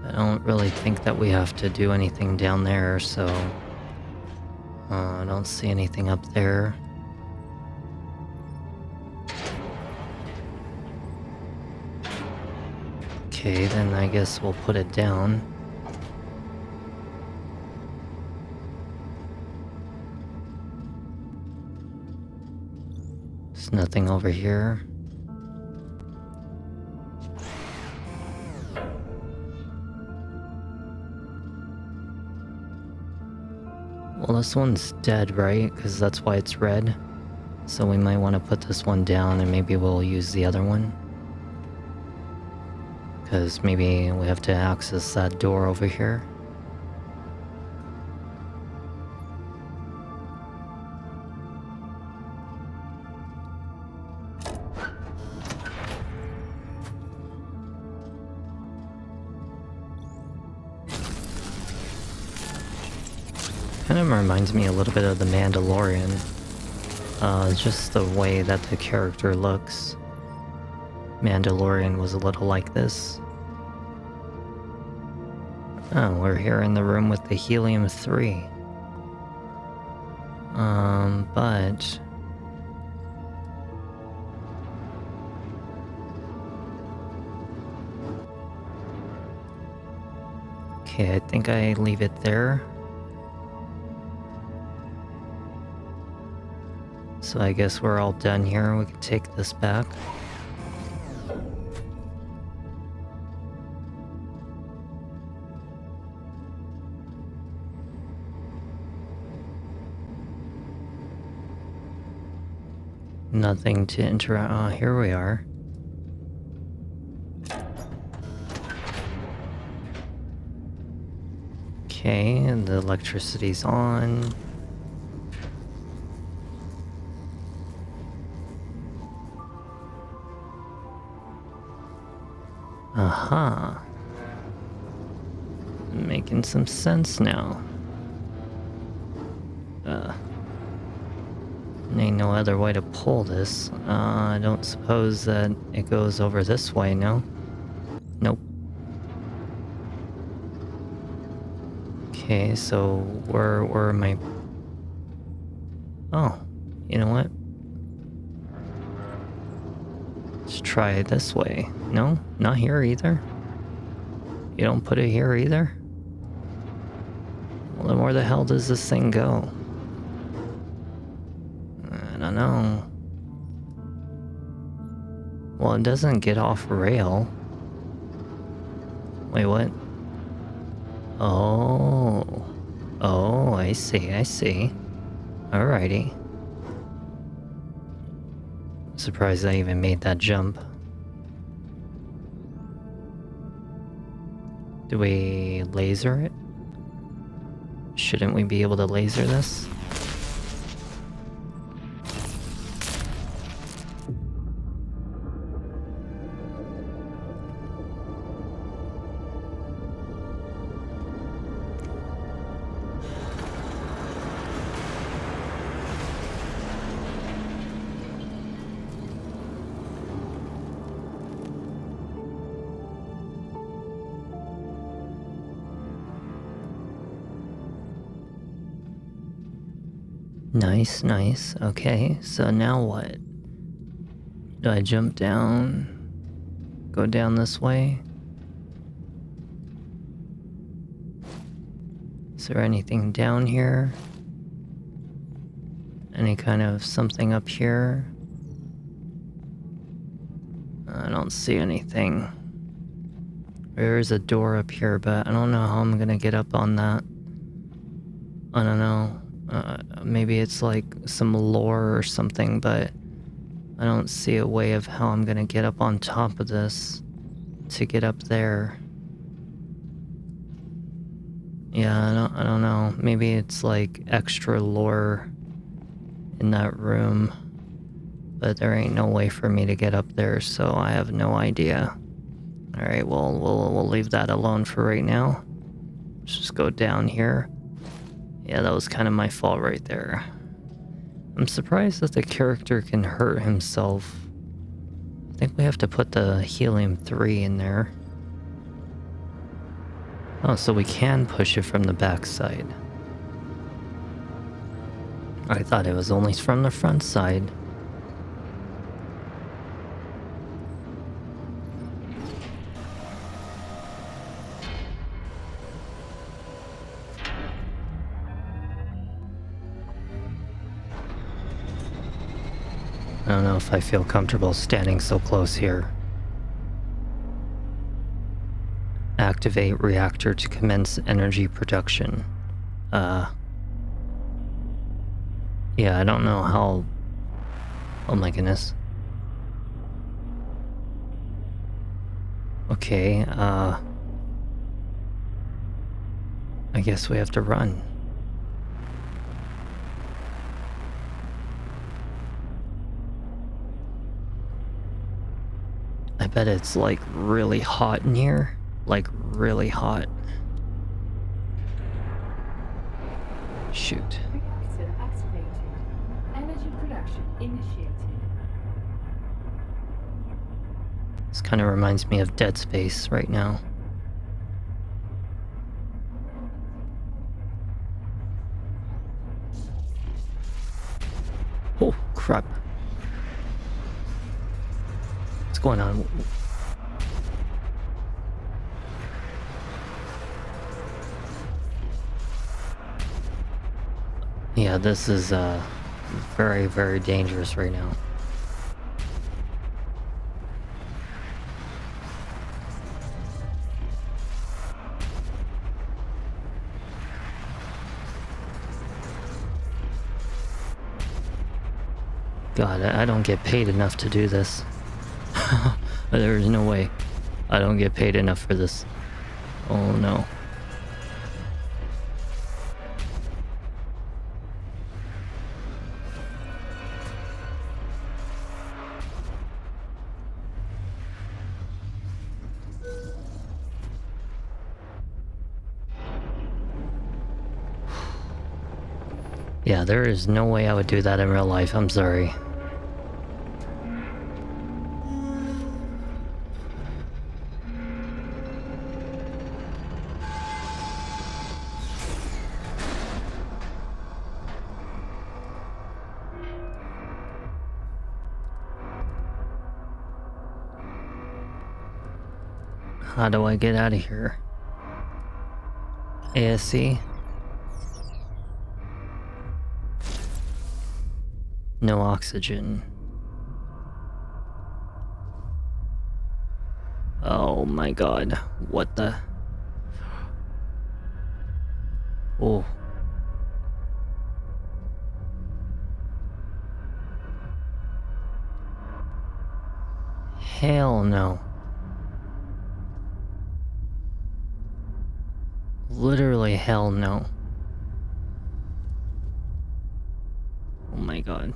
I don't really think that we have to do anything down there, so I don't see anything up there. Okay, then I guess we'll put it down. There's nothing over here. Well, this one's dead, right? Because that's why it's red. So we might want to put this one down and maybe we'll use the other one. Because maybe we have to access that door over here. Kind of reminds me a little bit of the Mandalorian. Just the way that the character looks. Mandalorian was a little like this. Oh, we're here in the room with the helium-3. But... okay, I think I leave it there. So I guess we're all done here. We can take this back. Nothing to interact. Oh, here we are. Okay, and the electricity's on. Aha. making some sense now. Ain't no other way to pull this. I don't suppose that it goes over this way, no? Nope. Okay, so where am I? Oh, you know what? Let's try it this way. No, not here either. You don't put it here either? Well, then where the hell does this thing go? I don't know. Well, it doesn't get off rail. Wait, what? Oh. Oh, I see, I see. Alrighty. Surprised I even made that jump. Do we laser it? Shouldn't we be able to laser this? Nice, nice. Okay, so now what? Do I jump down? Go down this way? Is there anything down here? Any kind of something up here? I don't see anything. There is a door up here, but I don't know how I'm gonna get up on that. I don't know. Maybe it's like some lore or something, but I don't see a way of how I'm gonna get up on top of this to get up there. Yeah, I don't know. Maybe it's like extra lore in that room, but there ain't no way for me to get up there, so I have no idea. All right, well, we'll leave that alone for right now. Let's just go down here. Yeah, that was kind of my fault right there. I'm surprised that the character can hurt himself. I think we have to put the helium-3 in there. Oh, so we can push it from the backside. I thought it was only from the front side. I don't know if I feel comfortable standing so close here. Activate reactor to commence energy production. Yeah, I don't know how... Oh my goodness. Okay, I guess we have to run. I bet it's like really hot in here. Like really hot. Shoot. Reactor activated. Energy production initiated. This kind of reminds me of Dead Space right now. Oh, crap. What's going on? Yeah, this is very, very dangerous right now. God, I don't get paid enough to do this. There's no way. I don't get paid enough for this. Oh no. Yeah, there is no way I would do that in real life. I'm sorry. How do I get out of here? ASC? No oxygen. Oh my god. What the? Oh. Hell no. Literally hell no. Oh my god.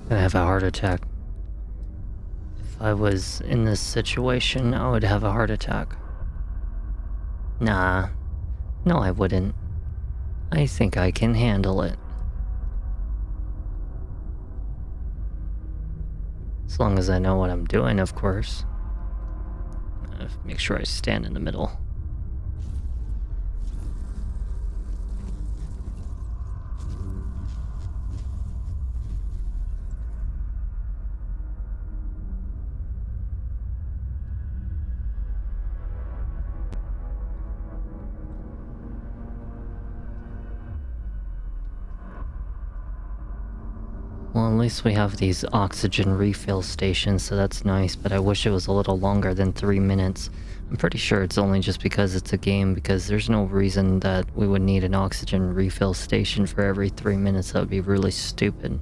Gonna have a heart attack. If I was in this situation, I would have a heart attack. Nah. No, I wouldn't. I think I can handle it. As long as I know what I'm doing, of course. Make sure I stand in the middle. Well, at least we have these oxygen refill stations, so that's nice, but I wish it was a little longer than 3 minutes. I'm pretty sure it's only just because it's a game, because there's no reason that we would need an oxygen refill station for every 3 minutes. That would be really stupid.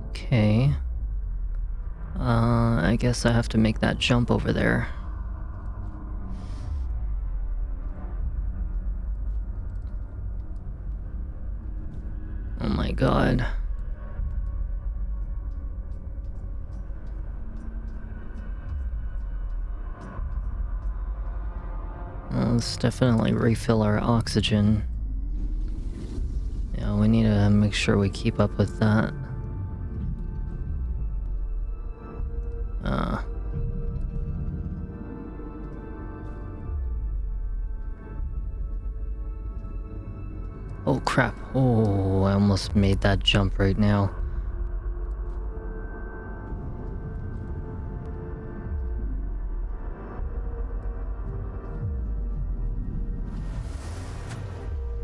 Okay. I guess I have to make that jump over there. Oh my god. Well, let's definitely refill our oxygen. Yeah, we need to make sure we keep up with that. Oh crap. Oh, I almost made that jump right now.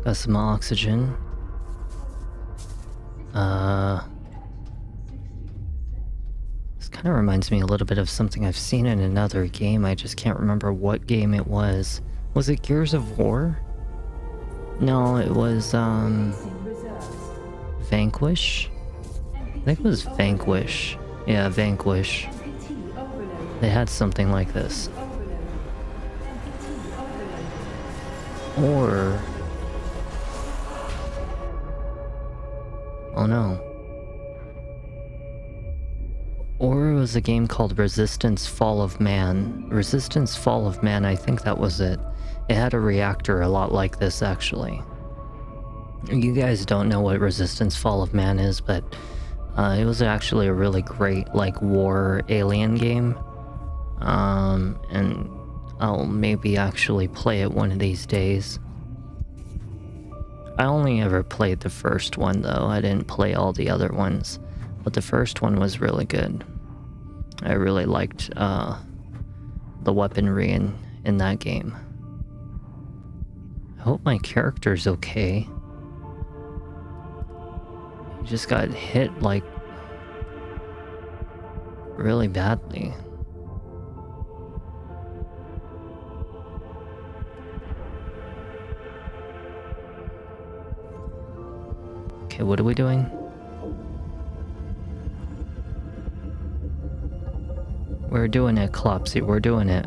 Got some oxygen. This kind of reminds me a little bit of something I've seen in another game. I just can't remember what game it was. Was it Gears of War? No, it was, Vanquish? I think it was Vanquish. Yeah, Vanquish. They had something like this. Or... oh no. Or it was a game called Resistance Fall of Man. Resistance Fall of Man, I think that was it. It had a reactor a lot like this, actually. You guys don't know what Resistance Fall of Man is, but it was actually a really great, like, war alien game. And I'll maybe actually play it one of these days. I only ever played the first one, though. I didn't play all the other ones. But the first one was really good. I really liked the weaponry in that game. I hope my character's okay. He just got hit, like, really badly. Okay, what are we doing? We're doing it, Clopsy. We're doing it.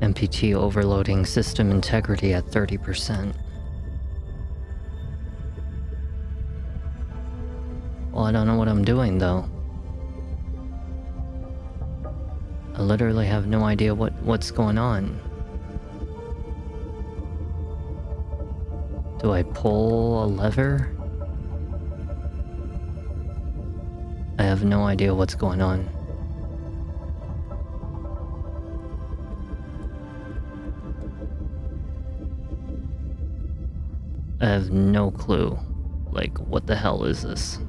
MPT overloading system integrity at 30%. Well, I don't know what I'm doing, though. I literally have no idea what's going on. Do I pull a lever? I have no idea what's going on. I have no clue. Like, what the hell is this?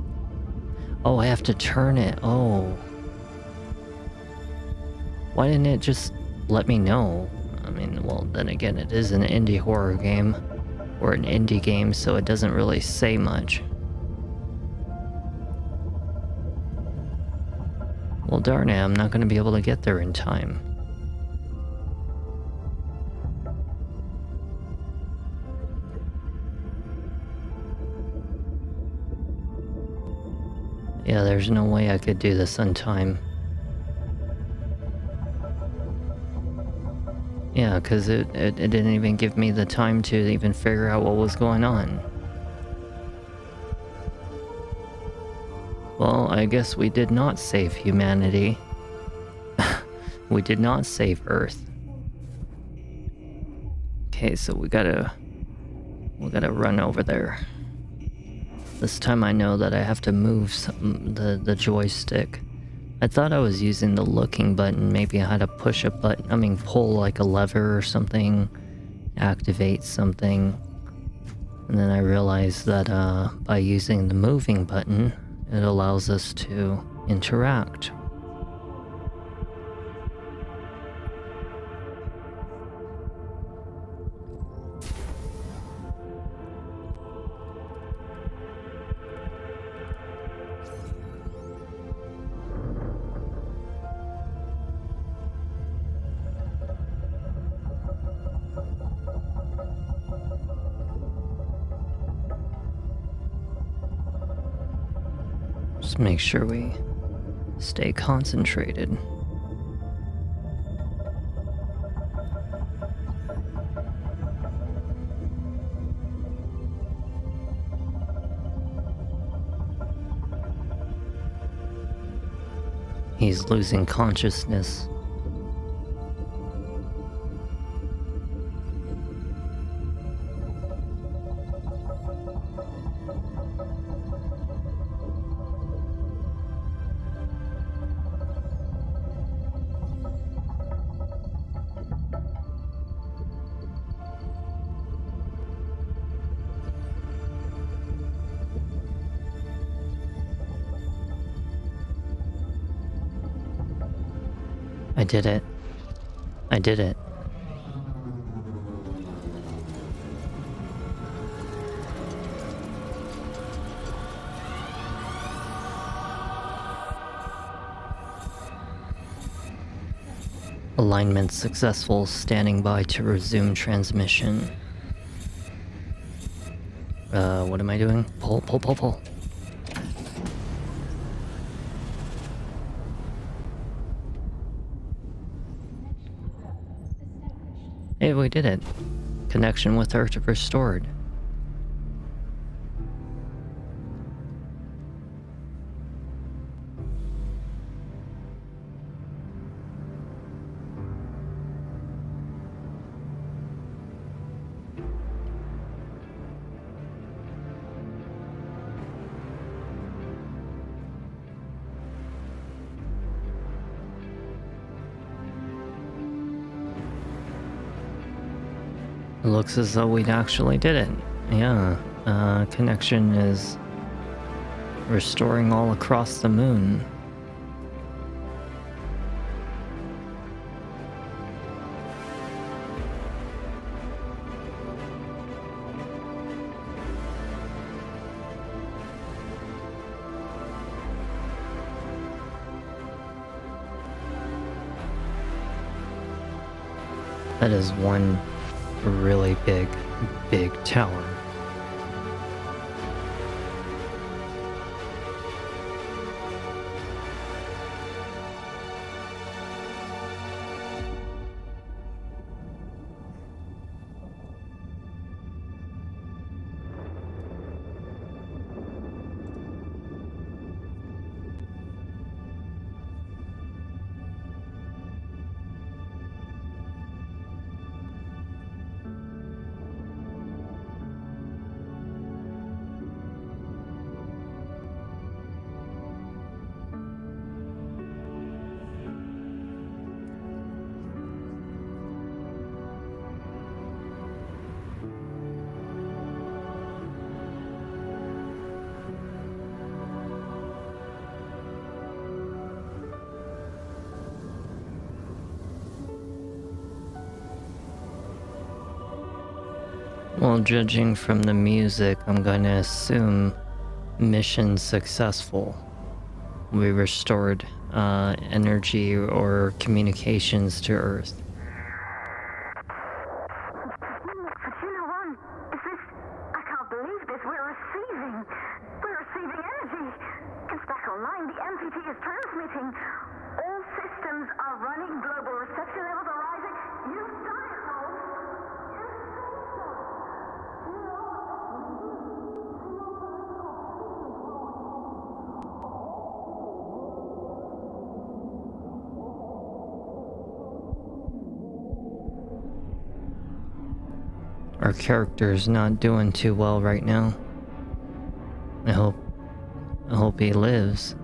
Oh, I have to turn it. Oh. Why didn't it just let me know? I mean, well, then again, it is an indie horror game. Or an indie game, so it doesn't really say much. Well, darn it, I'm not going to be able to get there in time. Yeah, there's no way I could do this on time. Yeah, because it didn't even give me the time to even figure out what was going on. Well, I guess we did not save humanity. We did not save Earth. Okay, so we gotta run over there. This time I know that I have to move the joystick. I thought I was using the looking button. Maybe I had to push a button. I mean, pull like a lever or something, activate something. And then I realized that by using the moving button, it allows us to interact. Just make sure we stay concentrated. He's losing consciousness. I did it. I did it. Alignment successful, standing by to resume transmission. What am I doing? Pull, pull, pull, pull. Hey, we did it. Connection with Earth restored. It looks as though we actually did it. Yeah, connection is restoring all across the moon. That is one really big tower. Well, judging from the music, I'm going to assume mission successful. We restored energy or communications to Earth. I can't believe this. We're receiving energy. It's back online. The MPT is transmitting. All systems are running. Global reception levels are rising. You've done it, Holmes. Our character's not doing too well right now. I hope he lives.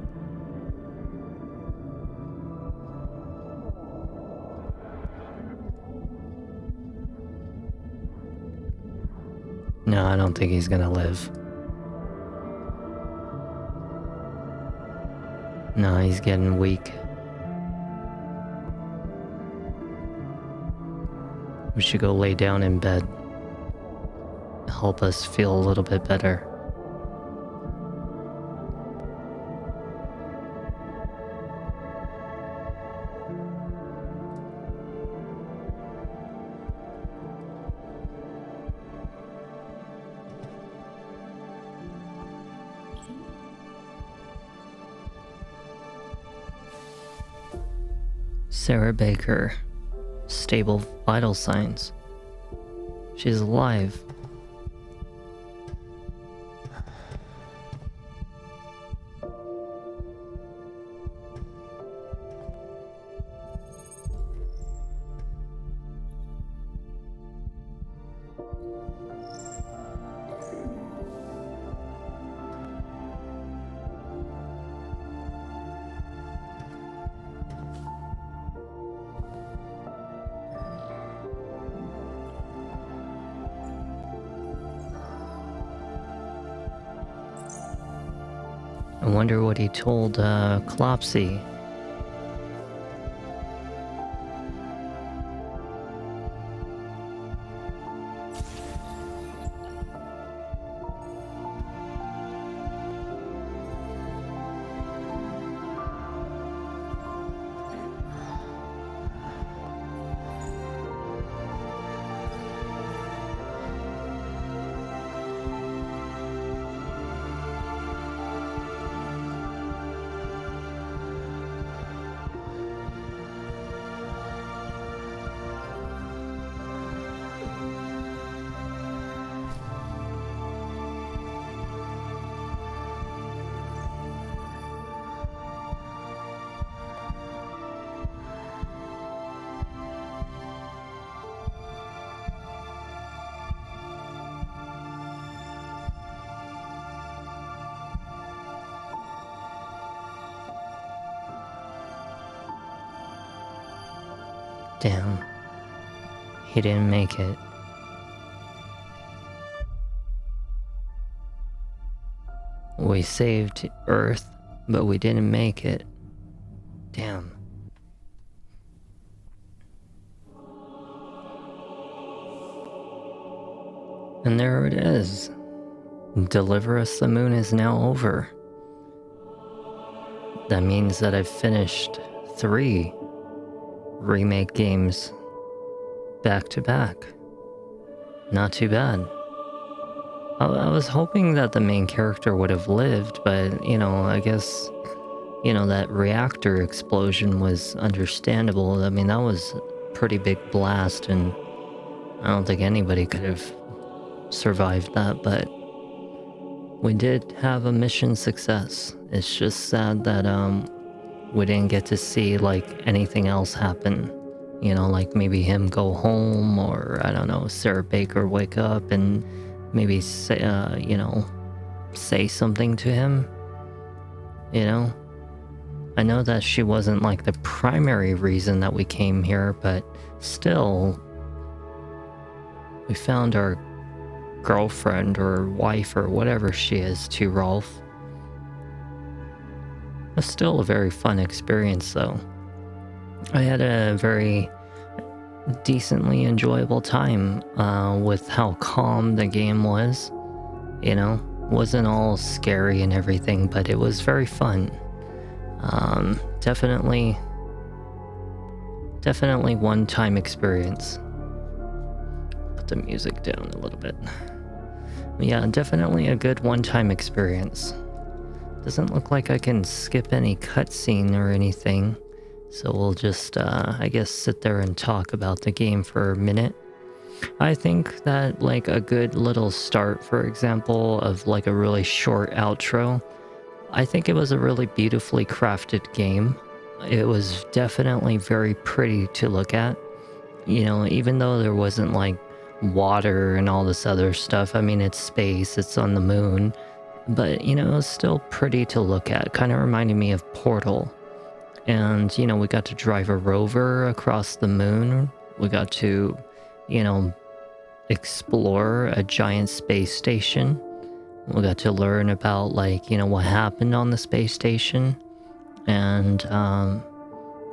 No, I don't think he's gonna live. No, he's getting weak. We should go lay down in bed. Help us feel a little bit better. Sarah Baker. Stable vital signs. She's alive. I wonder what he told Clopsy. Damn. He didn't make it. We saved Earth, but we didn't make it. Damn. And there it is. Deliver Us the Moon is now over. That means that I've finished 3 remake games back to back. Not too bad. I was hoping that the main character would have lived, but, you know, I guess, you know, that reactor explosion was understandable. I mean, that was a pretty big blast, and I don't think anybody could have survived that, but we did have a mission success. It's just sad that, we didn't get to see, like, anything else happen. You know, like maybe him go home, or, I don't know, Sarah Baker wake up and maybe say, you know, say something to him. You know? I know that she wasn't, like, the primary reason that we came here, but still, we found our girlfriend or wife or whatever she is to Rolf. It's still a very fun experience, though. I had a very decently enjoyable time with how calm the game was. You know, wasn't all scary and everything, but it was very fun. Definitely one-time experience. Put the music down a little bit. Yeah, definitely a good one-time experience. Doesn't look like I can skip any cutscene or anything, so we'll just, I guess, sit there and talk about the game for a minute. I think that, like, a good little start, for example, of, like, a really short outro, I think it was a really beautifully crafted game. It was definitely very pretty to look at. You know, even though there wasn't, like, water and all this other stuff. I mean, it's space, it's on the moon. But, you know, it was still pretty to look at. Kind of reminded me of Portal. And, you know, we got to drive a rover across the moon. We got to, you know, explore a giant space station. We got to learn about, like, you know, what happened on the space station. And,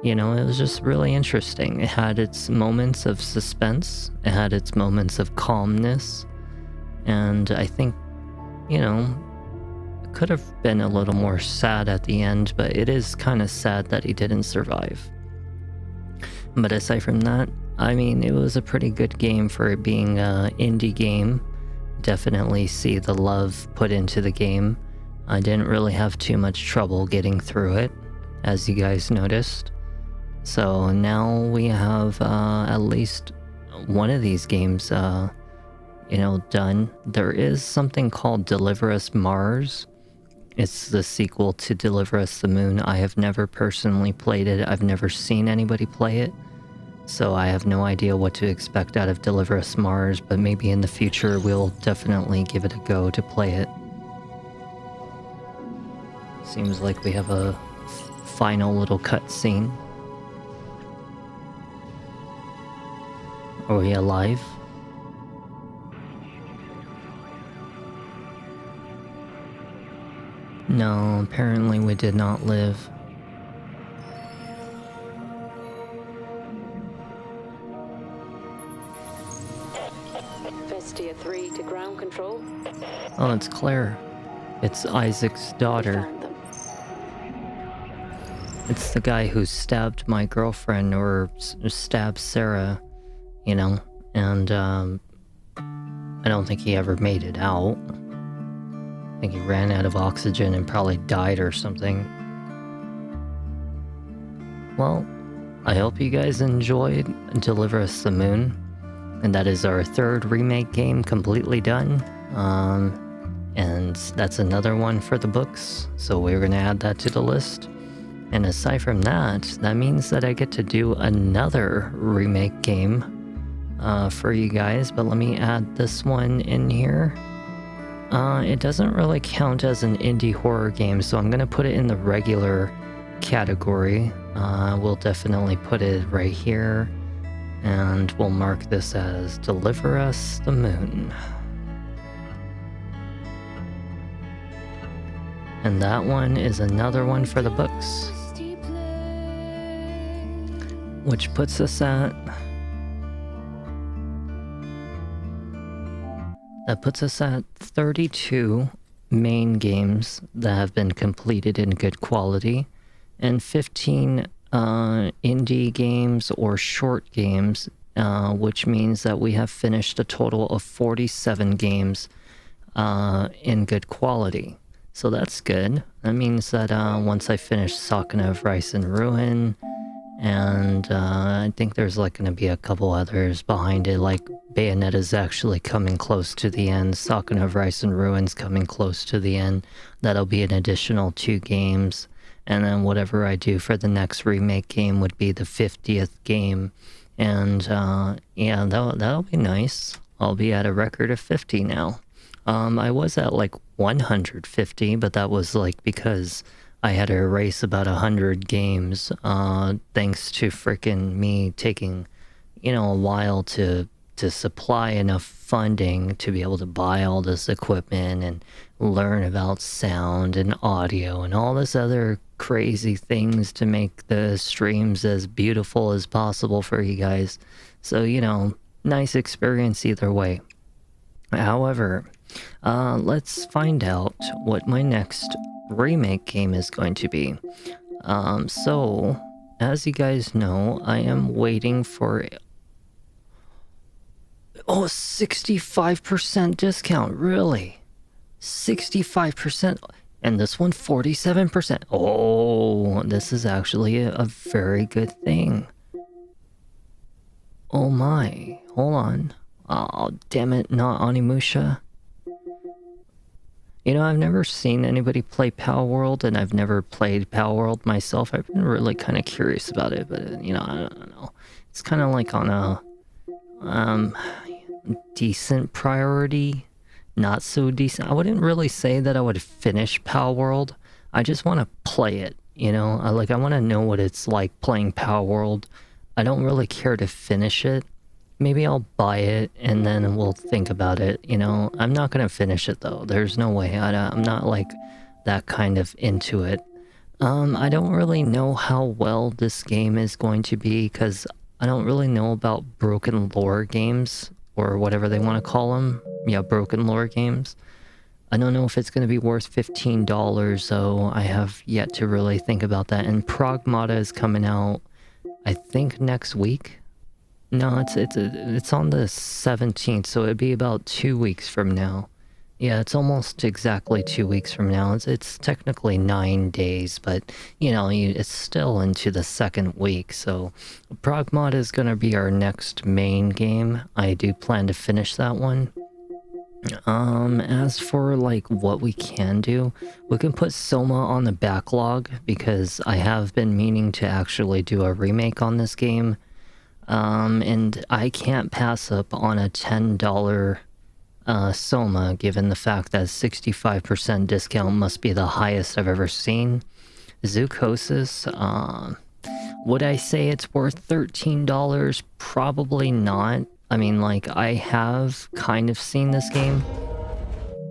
you know, it was just really interesting. It had its moments of suspense. It had its moments of calmness. And I think, you know, could have been a little more sad at the end, but it is kind of sad that he didn't survive. But aside from that, I mean, it was a pretty good game for it being an indie game. Definitely see the love put into the game. I didn't really have too much trouble getting through it, as you guys noticed. So now we have at least one of these games, you know, done. There is something called Deliver Us Mars. It's the sequel to Deliver Us the Moon. I have never personally played it. I've never seen anybody play it. So I have no idea what to expect out of Deliver Us Mars, but maybe in the future we'll definitely give it a go to play it. Seems like we have a final little cutscene. Are we alive? No, apparently we did not live. Vestia 3 to ground control. Oh, it's Claire. It's Isaac's daughter. It's the guy who stabbed my girlfriend, or stabbed Sarah, you know, and I don't think he ever made it out. I think he ran out of oxygen and probably died or something. Well, I hope you guys enjoyed Deliver Us the Moon. And that is our third remake game completely done. And that's another one for the books. So we're going to add that to the list. And aside from that, that means that I get to do another remake game for you guys. But let me add this one in here. It doesn't really count as an indie horror game, so I'm going to put it in the regular category. We'll definitely put it right here, and we'll mark this as Deliver Us the Moon. And that one is another one for the books, which puts us at... That puts us at 32 main games that have been completed in good quality, and 15 indie games or short games, which means that we have finished a total of 47 games in good quality. So that's good. That means that once I finish Sakuna of Rice and Ruin, and I think there's like going to be a couple others behind it, like Bayonetta's actually coming close to the end, Sakuna of Rice and Ruin's coming close to the end. That'll be an additional 2 games, and then whatever I do for the next remake game would be the 50th game. And yeah, that'll be nice. I'll be at a record of 50 now. I was at like 150, but that was like because I had to erase about 100 games, thanks to frickin' me taking, you know, a while to supply enough funding to be able to buy all this equipment and learn about sound and audio and all this other crazy things to make the streams as beautiful as possible for you guys. So, you know, nice experience either way. However, let's find out what my next remake game is going to be. So, as you guys know, I am waiting for... Oh, 65% discount, really? 65%? And this one, 47%. Oh, this is actually a very good thing. Oh my, hold on. Oh, damn it, not Onimusha. You know, I've never seen anybody play Power World, and I've never played Power World myself. I've been really kind of curious about it, but, you know, I don't know. It's kind of like on a, decent priority, not so decent. I wouldn't really say that I would finish Power World. I just want to play it, you know? I want to know what it's like playing Power World. I don't really care to finish it. Maybe I'll buy it and then we'll think about it, you know? I'm not gonna finish it though. There's no way. I'm not like that kind of into it. I don't really know how well this game is going to be because I don't really know about broken lore games or whatever they want to call them. Yeah, broken lore games. I don't know if it's going to be worth $15, so I have yet to really think about that. And Pragmata is coming out, I think, next week. No, it's on the 17th, so it'd be about 2 weeks from now. Yeah, it's almost exactly 2 weeks from now. It's technically 9 days, but, you know, it's still into the second week, so Pragmata is going to be our next main game. I do plan to finish that one. As for, like, what we can do, we can put Soma on the backlog, because I have been meaning to actually do a remake on this game. And I can't pass up on a $10 Soma, given the fact that 65% discount must be the highest I've ever seen. Zoocosis, would I say it's worth $13? Probably not. I mean, like, I have kind of seen this game,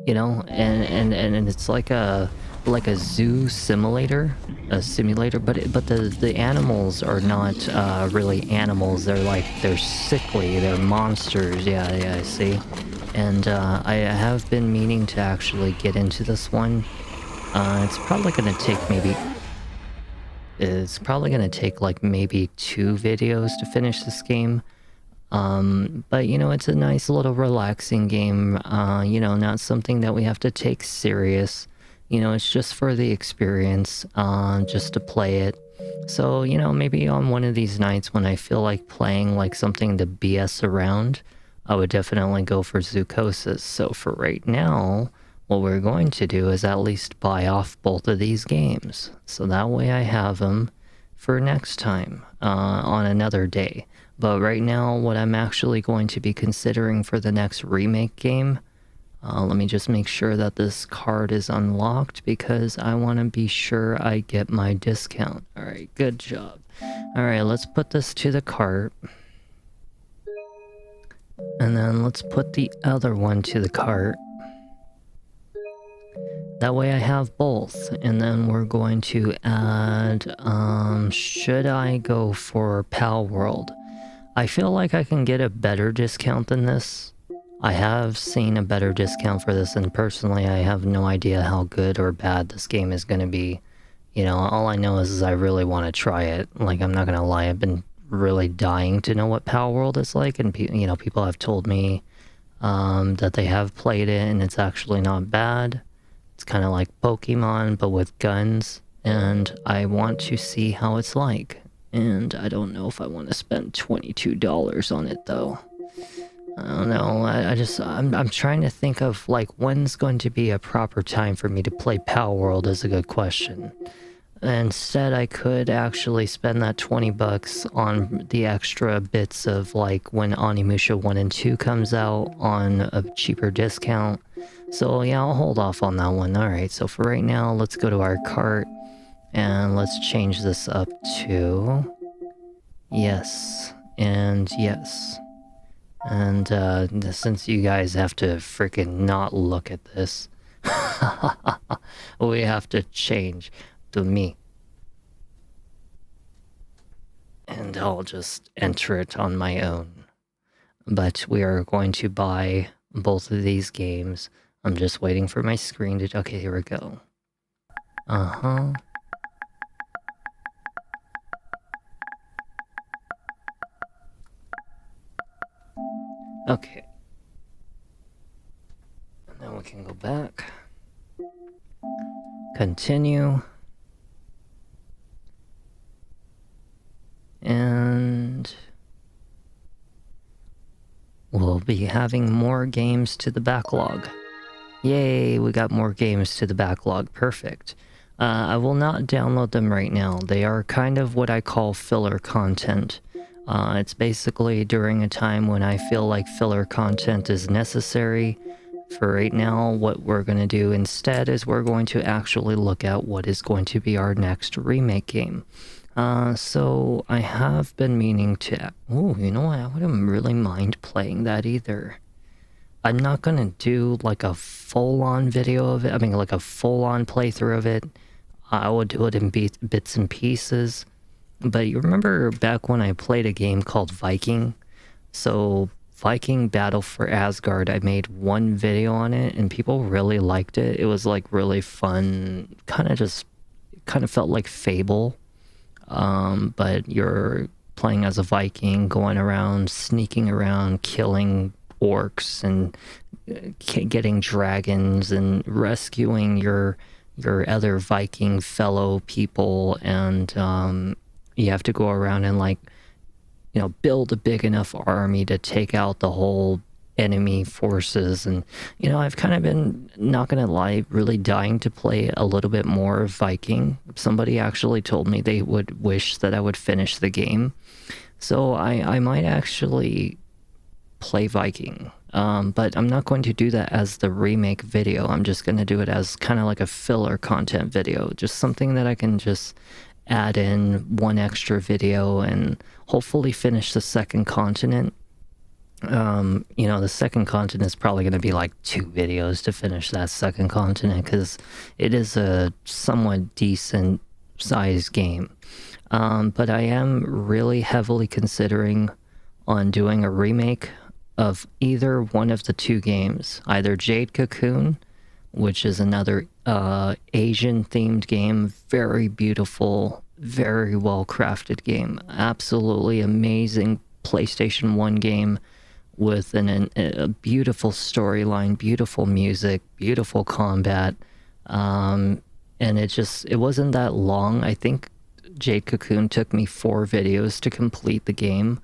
you know, and it's like a zoo simulator, but the animals are not really animals. They're sickly, they're monsters. Yeah, I see. And I have been meaning to actually get into this one. It's probably gonna take like maybe 2 videos to finish this game. But you know, it's a nice little relaxing game, you know, not something that we have to take serious. You know, it's just for the experience, just to play it. So, you know, maybe on one of these nights when I feel like playing like something to BS around, I would definitely go for Zoocosis. So for right now, what we're going to do is at least buy off both of these games. So that way I have them for next time, on another day. But right now, what I'm actually going to be considering for the next remake game, let me just make sure that this card is unlocked because I want to be sure I get my discount. Alright, good job. Alright, let's put this to the cart. And then let's put the other one to the cart. That way I have both. And then we're going to add, should I go for Pal World? I feel like I can get a better discount than this. I have seen a better discount for this, and personally I have no idea how good or bad this game is going to be. You know, all I know is I really want to try it. Like, I'm not going to lie, I've been really dying to know what Pal World is like, and you know, people have told me that they have played it, and it's actually not bad. It's kind of like Pokemon, but with guns, and I want to see how it's like. And I don't know if I want to spend $22 on it, though. I don't know, I'm trying to think of, like, when's going to be a proper time for me to play Pal World is a good question. Instead, I could actually spend that 20 bucks on the extra bits of, like, when Onimusha 1 and 2 comes out on a cheaper discount. So, yeah, I'll hold off on that one. Alright, so for right now, let's go to our cart, and let's change this up to... yes, and yes. And, since you guys have to freaking not look at this, we have to change to me. and I'll just enter it on my own. But we are going to buy both of these games. I'm just waiting for my screen to... Okay, here we go. Uh-huh. Okay. And then we can go back. Continue. And we'll be having more games to the backlog. Yay, we got more games to the backlog. Perfect. I will not download them right now. They are kind of what I call filler content. It's basically during a time when I feel like filler content is necessary. For right now, what we're going to do instead is we're going to actually look at what is going to be our next remake game. So I have been meaning to... Oh, you know what? I wouldn't really mind playing that either. I'm not going to do like a full-on video of it. I mean, like a full-on playthrough of it. I will do it in bits and pieces. But you remember back when I played a game called Viking? So Viking Battle for Asgard, I made one video on it and people really liked it. It was like really fun. Kind of felt like Fable. But you're playing as a Viking, going around, sneaking around, killing orcs and getting dragons and rescuing your other Viking fellow people, and you have to go around and, like, you know, build a big enough army to take out the whole enemy forces. And, you know, I've kind of been, not gonna lie, really dying to play a little bit more of Viking. Somebody actually told me they would wish that I would finish the game, so I might actually play Viking. But I'm not going to do that as the remake video. I'm just going to do it as kind of like a filler content video, just something that I can just add in one extra video and hopefully finish the second continent. You know, the second continent is probably going to be like 2 videos to finish that second continent, because it is a somewhat decent sized game. But I am really heavily considering on doing a remake of either one of the 2 games, either Jade Cocoon, which is another Asian themed game, very beautiful, very well crafted game, absolutely amazing PlayStation 1 game with a beautiful storyline, beautiful music, beautiful combat, and it wasn't that long. I think Jade Cocoon took me 4 videos to complete the game.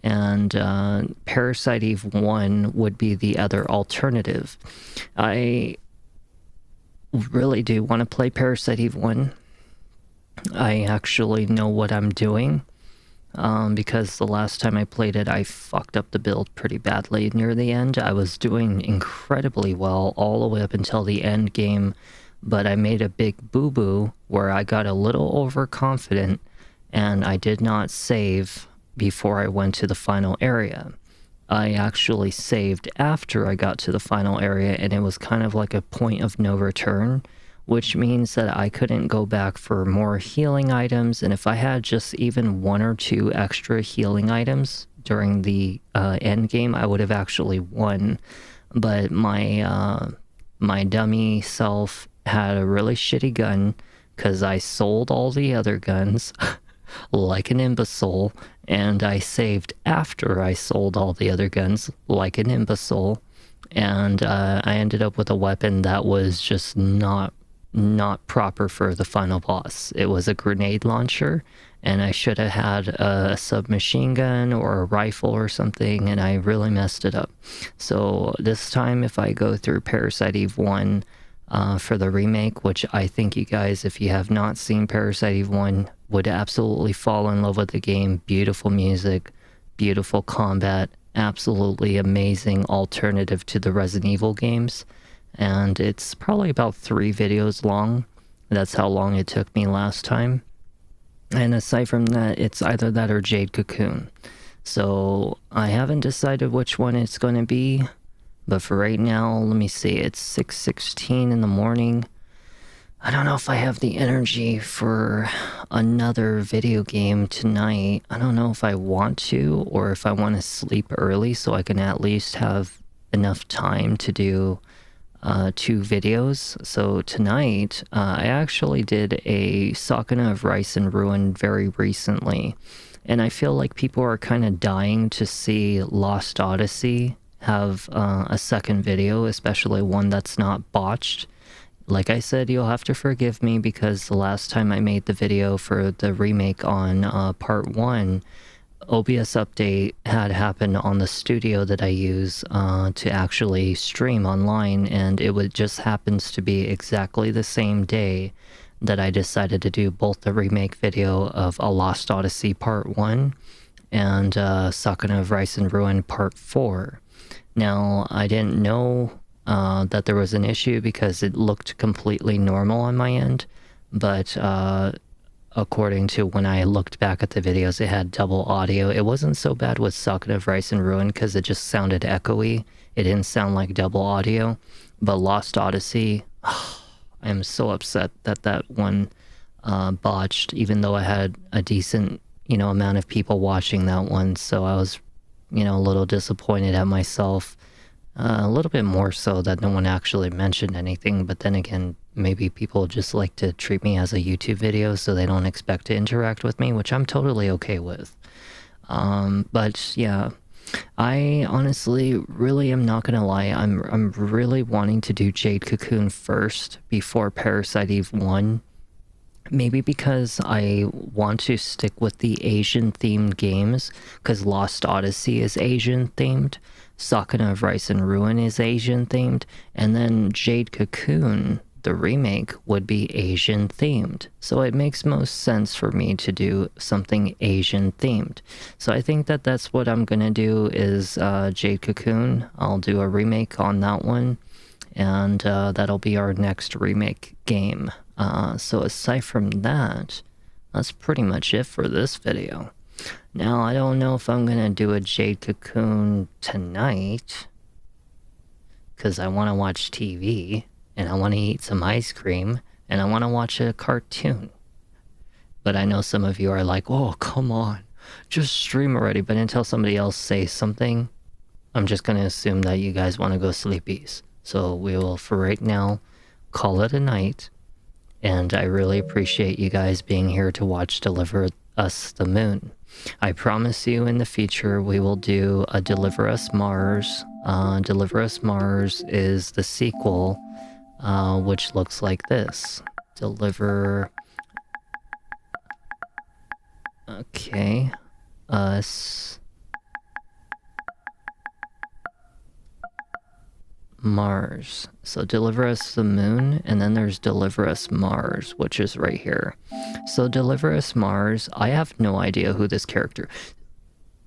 And Parasite Eve 1 would be the other alternative. I really do want to play Parasite Eve 1. I actually know what I'm doing, because the last time I played it, I fucked up the build pretty badly near the end. I was doing incredibly well all the way up until the end game, but I made a big boo-boo where I got a little overconfident, and I did not save before I went to the final area. I actually saved after I got to the final area, and it was kind of like a point of no return, which means that I couldn't go back for more healing items. And if I had just even 1 or 2 extra healing items during the end game, I would have actually won. But my dummy self had a really shitty gun, because I sold all the other guns like an imbecile, and I saved after I sold all the other guns like an imbecile, and I ended up with a weapon that was just not proper for the final boss. It was a grenade launcher, and I should have had a submachine gun or a rifle or something, and I really messed it up. So this time, if I go through Parasite Eve 1 for the remake, which I think you guys, if you have not seen Parasite Eve 1, would absolutely fall in love with the game. Beautiful music, beautiful combat, absolutely amazing alternative to the Resident Evil games. And it's probably about 3 videos long. That's how long it took me last time. And aside from that, it's either that or Jade Cocoon. So I haven't decided which one it's going to be. But for right now, let me see, it's 6:16 in the morning. I don't know if I have the energy for another video game tonight. I don't know if I want to or if I want to sleep early so I can at least have enough time to do 2 videos. So tonight, I actually did a Sakuna of Rice and Ruin very recently. And I feel like people are kind of dying to see Lost Odyssey have a second video, especially one that's not botched. Like I said, you'll have to forgive me because the last time I made the video for the remake on part 1, OBS update had happened on the studio that I use to actually stream online, and it would just happens to be exactly the same day that I decided to do both the remake video of A Lost Odyssey Part 1 and Sakuna of Rice and Ruin Part 4. Now, I didn't know that there was an issue because it looked completely normal on my end, but according to when I looked back at the videos, it had double audio. It wasn't so bad with Sakuna of Rice and Ruin because it just sounded echoey. It didn't sound like double audio, but Lost Odyssey, I am so upset that that one botched, even though I had a decent, amount of people watching that one, so I was, a little disappointed at myself. A little bit more so that no one actually mentioned anything, but then again, maybe people just like to treat me as a YouTube video so they don't expect to interact with me, which I'm totally okay with. But yeah, I honestly really am not gonna lie, I'm really wanting to do Jade Cocoon first before Parasite Eve 1. Maybe because I want to stick with the Asian themed games, because Lost Odyssey is Asian themed, Sakuna of Rice and Ruin is Asian themed, and then Jade Cocoon, the remake, would be Asian themed. So it makes most sense for me to do something Asian themed. So I think that that's what I'm gonna do is Jade Cocoon. I'll do a remake on that one, and that'll be our next remake game. So aside from that, that's pretty much it for this video. Now, I don't know if I'm gonna do a Jade Cocoon tonight, because I want to watch TV, and I want to eat some ice cream, and I want to watch a cartoon. But I know some of you are like, oh, come on, just stream already. But until somebody else says something, I'm just gonna assume that you guys want to go sleepies. So we will, for right now, call it a night. And I really appreciate you guys being here to watch Deliver Us the Moon. I promise you in the future we will do a Deliver Us Mars. Deliver Us Mars is the sequel, which looks like this. Deliver... Okay. Us... Mars. So Deliver Us the Moon, and then there's Deliver Us Mars, which is right here. So Deliver Us Mars, I have no idea who this character...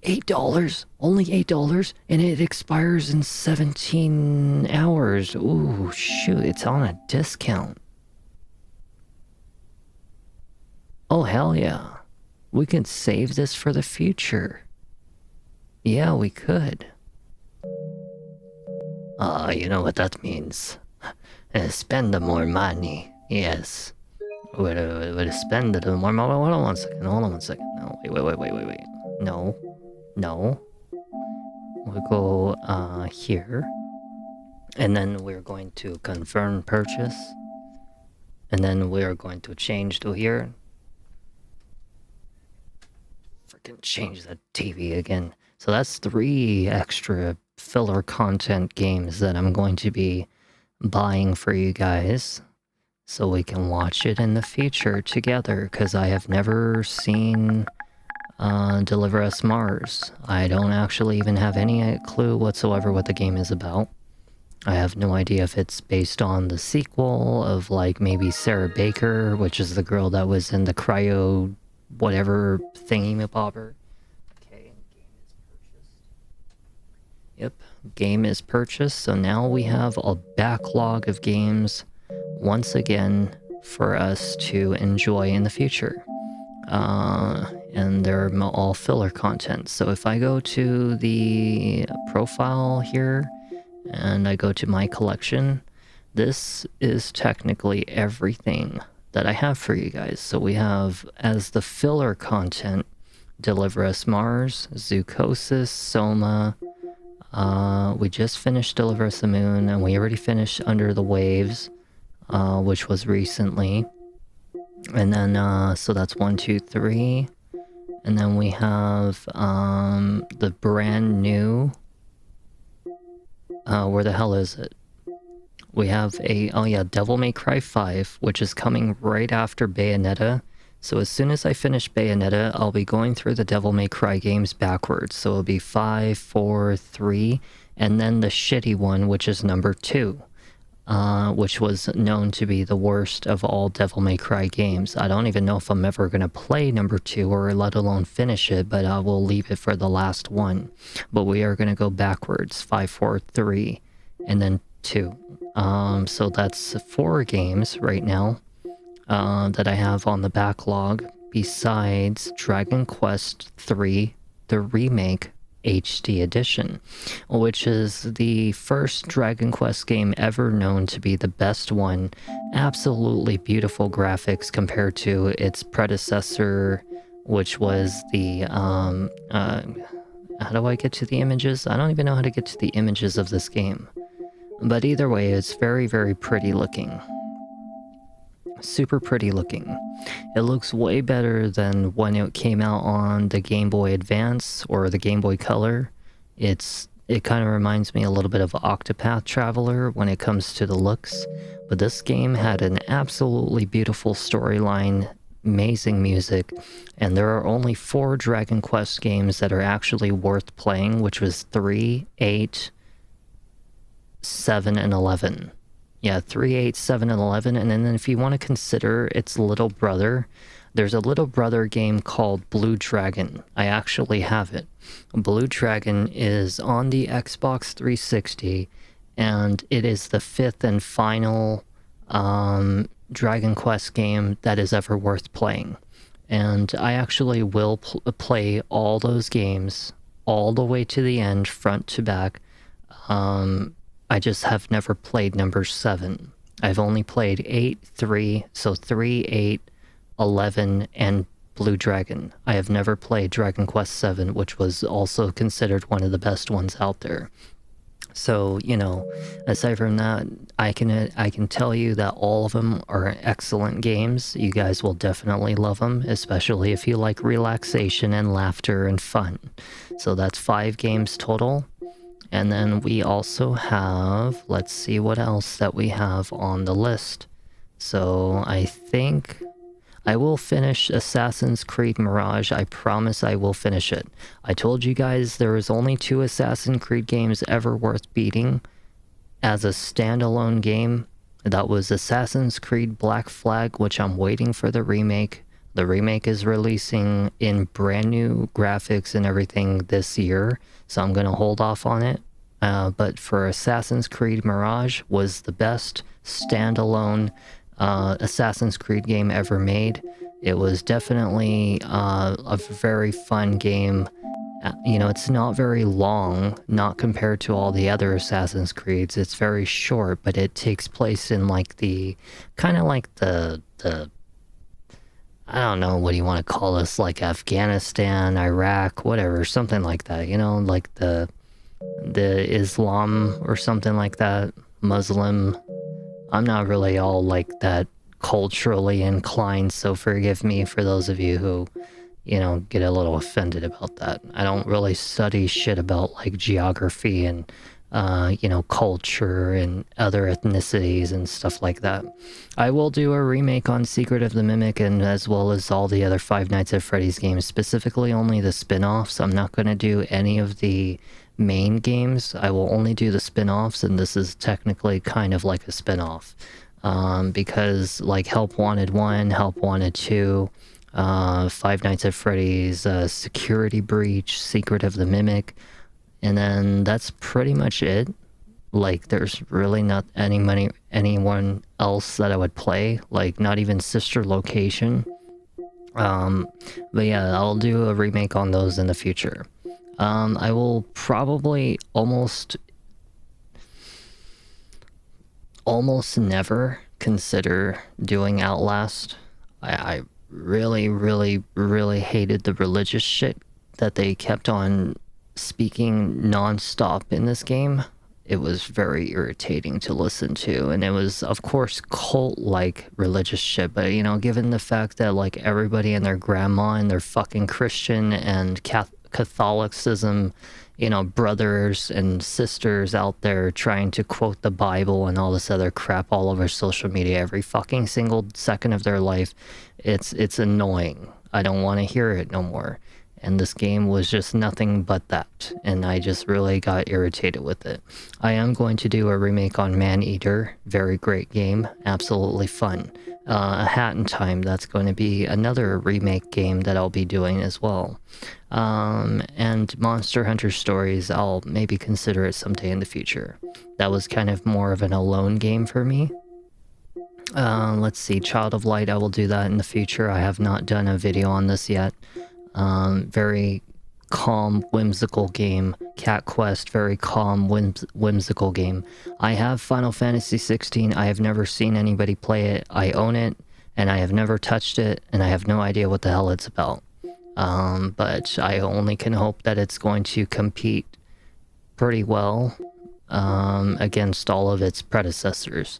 $8? Only $8? And it expires in 17 hours. Ooh, shoot, it's on a discount. Oh, hell yeah. We can save this for the future. Yeah, we could. You know what that means. Spend the more money. Yes. We'll spend the more money. Hold on 1 second. Hold on 1 second. No, wait. No. We'll go, here. And then we're going to confirm purchase. And then we're going to change to here. Freaking change that TV again. So that's 3 extra filler content games that I'm going to be buying for you guys so we can watch it in the future together, because I have never seen Deliver Us Mars. I don't actually even have any clue whatsoever what the game is about. I have no idea if it's based on the sequel of, like, maybe Sarah Baker, which is the girl that was in the cryo whatever thingy-mabobber. Yep, game is purchased, so now we have a backlog of games once again for us to enjoy in the future. And they're all filler content. So if I go to the profile here, and I go to my collection, this is technically everything that I have for you guys. So we have, as the filler content, Deliver Us Mars, Zoocosis, Soma. We just finished Deliver Us the Moon, and we already finished Under the Waves, which was recently. And then, so that's 1, 2, 3. And then we have the brand new... where the hell is it? We have Devil May Cry 5, which is coming right after Bayonetta. So as soon as I finish Bayonetta, I'll be going through the Devil May Cry games backwards. So it'll be 5, 4, 3, and then the shitty one, which is number 2. Which was known to be the worst of all Devil May Cry games. I don't even know if I'm ever going to play number 2 or let alone finish it, but I will leave it for the last one. But we are going to go backwards, 5, 4, 3, and then 2. So that's 4 games right now that I have on the backlog, besides Dragon Quest III, the Remake HD edition, which is the first Dragon Quest game ever known to be the best one. Absolutely beautiful graphics compared to its predecessor, which was the how do I get to the images? I don't even know how to get to the images of this game. But either way, it's very, very pretty looking. Super pretty looking. It looks way better than when it came out on the Game Boy Advance or the Game Boy Color. It kind of reminds me a little bit of Octopath Traveler when it comes to the looks. But this game had an absolutely beautiful storyline, amazing music, and there are only 4 Dragon Quest games that are actually worth playing, which was 3, 8, 7, and 11. Yeah, 3, 8, 7, and 11. And then if you want to consider its little brother, there's a little brother game called Blue Dragon. I actually have it. Blue Dragon is on the Xbox 360, and it is the 5th and final Dragon Quest game that is ever worth playing. And I actually will play all those games all the way to the end, front to back. I just have never played number 7. I've only played 8, 3, so 3, 8, 11, and Blue Dragon. I have never played Dragon Quest 7, which was also considered one of the best ones out there. So, you know, aside from that, I can tell you that all of them are excellent games. You guys will definitely love them, especially if you like relaxation and laughter and fun. So that's 5 games total. And then we also have, let's see what else that we have on the list. So I think I will finish Assassin's Creed Mirage. I promise I will finish it. I told you guys there was only 2 Assassin's Creed games ever worth beating as a standalone game. That was Assassin's Creed Black Flag, which I'm waiting for the remake. The remake is releasing in brand new graphics and everything this year, so I'm going to hold off on it. But for Assassin's Creed Mirage was the best standalone Assassin's Creed game ever made. It was definitely a very fun game. You know, it's not very long, not compared to all the other Assassin's Creeds. It's very short, but it takes place in like the, kind of like the I don't know, what do you want to call this, like Afghanistan, Iraq, whatever, something like that, you know, like the Islam or something like that, Muslim. I'm not really all like that culturally inclined, so forgive me for those of you who, you know, get a little offended about that. I don't really study shit about like geography and you know, culture and other ethnicities and stuff like that. I will do a remake on Secret of the Mimic, and as well as all the other Five Nights at Freddy's games, specifically only the spin-offs. I'm not going to do any of the main games. I will only do the spin-offs, and this is technically kind of like a spin-off. Because like Help Wanted 1, Help Wanted 2, Five Nights at Freddy's, Security Breach, Secret of the Mimic, and then that's pretty much it. Like, there's really not anyone else that I would play, like not even Sister Location. But yeah, I'll do a remake on those in the future. I will probably almost almost never consider doing Outlast. I really, really, really hated the religious shit that they kept on speaking non-stop in this game. It was very irritating to listen to, and it was, of course, cult-like religious shit, but, you know, given the fact that, like, everybody and their grandma and their fucking Christian and Catholicism, you know, brothers and sisters out there trying to quote the Bible and all this other crap all over social media every fucking single second of their life, it's annoying. I don't want to hear it no more. And this game was just nothing but that, and I just really got irritated with it. I am going to do a remake on Maneater. Very great game, absolutely fun. A Hat in Time, that's going to be another remake game that I'll be doing as well. And Monster Hunter Stories, I'll maybe consider it someday in the future. That was kind of more of an alone game for me. Let's see, Child of Light, I will do that in the future. I have not done a video on this yet. Very calm, whimsical game. Cat Quest, very calm, whimsical game. I have Final Fantasy 16. I have never seen anybody play it. I own it, and I have never touched it, and I have no idea what the hell it's about. But I only can hope that it's going to compete pretty well against all of its predecessors.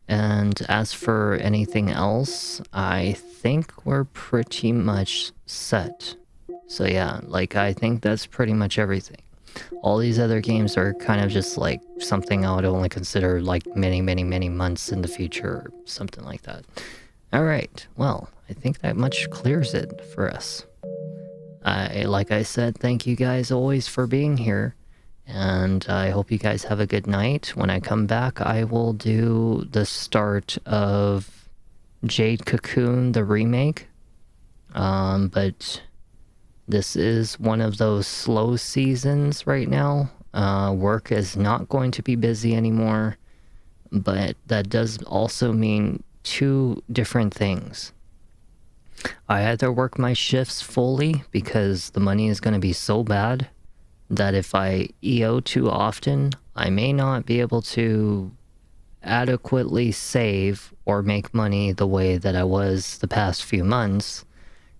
And as for anything else, I think we're pretty much set. So yeah, like, I think that's pretty much everything. All these other games are kind of just like something I would only consider like many, many, many months in the future or something like that. Alright, well, I think that much clears it for us. Like I said, thank you guys always for being here. And I hope you guys have a good night. When I come back, I will do the start of Jade Cocoon, the remake. But this is one of those slow seasons right now. Work is not going to be busy anymore. But that does also mean two different things. I either work my shifts fully because the money is going to be so bad that if I EO too often, I may not be able to adequately save or make money the way that I was the past few months.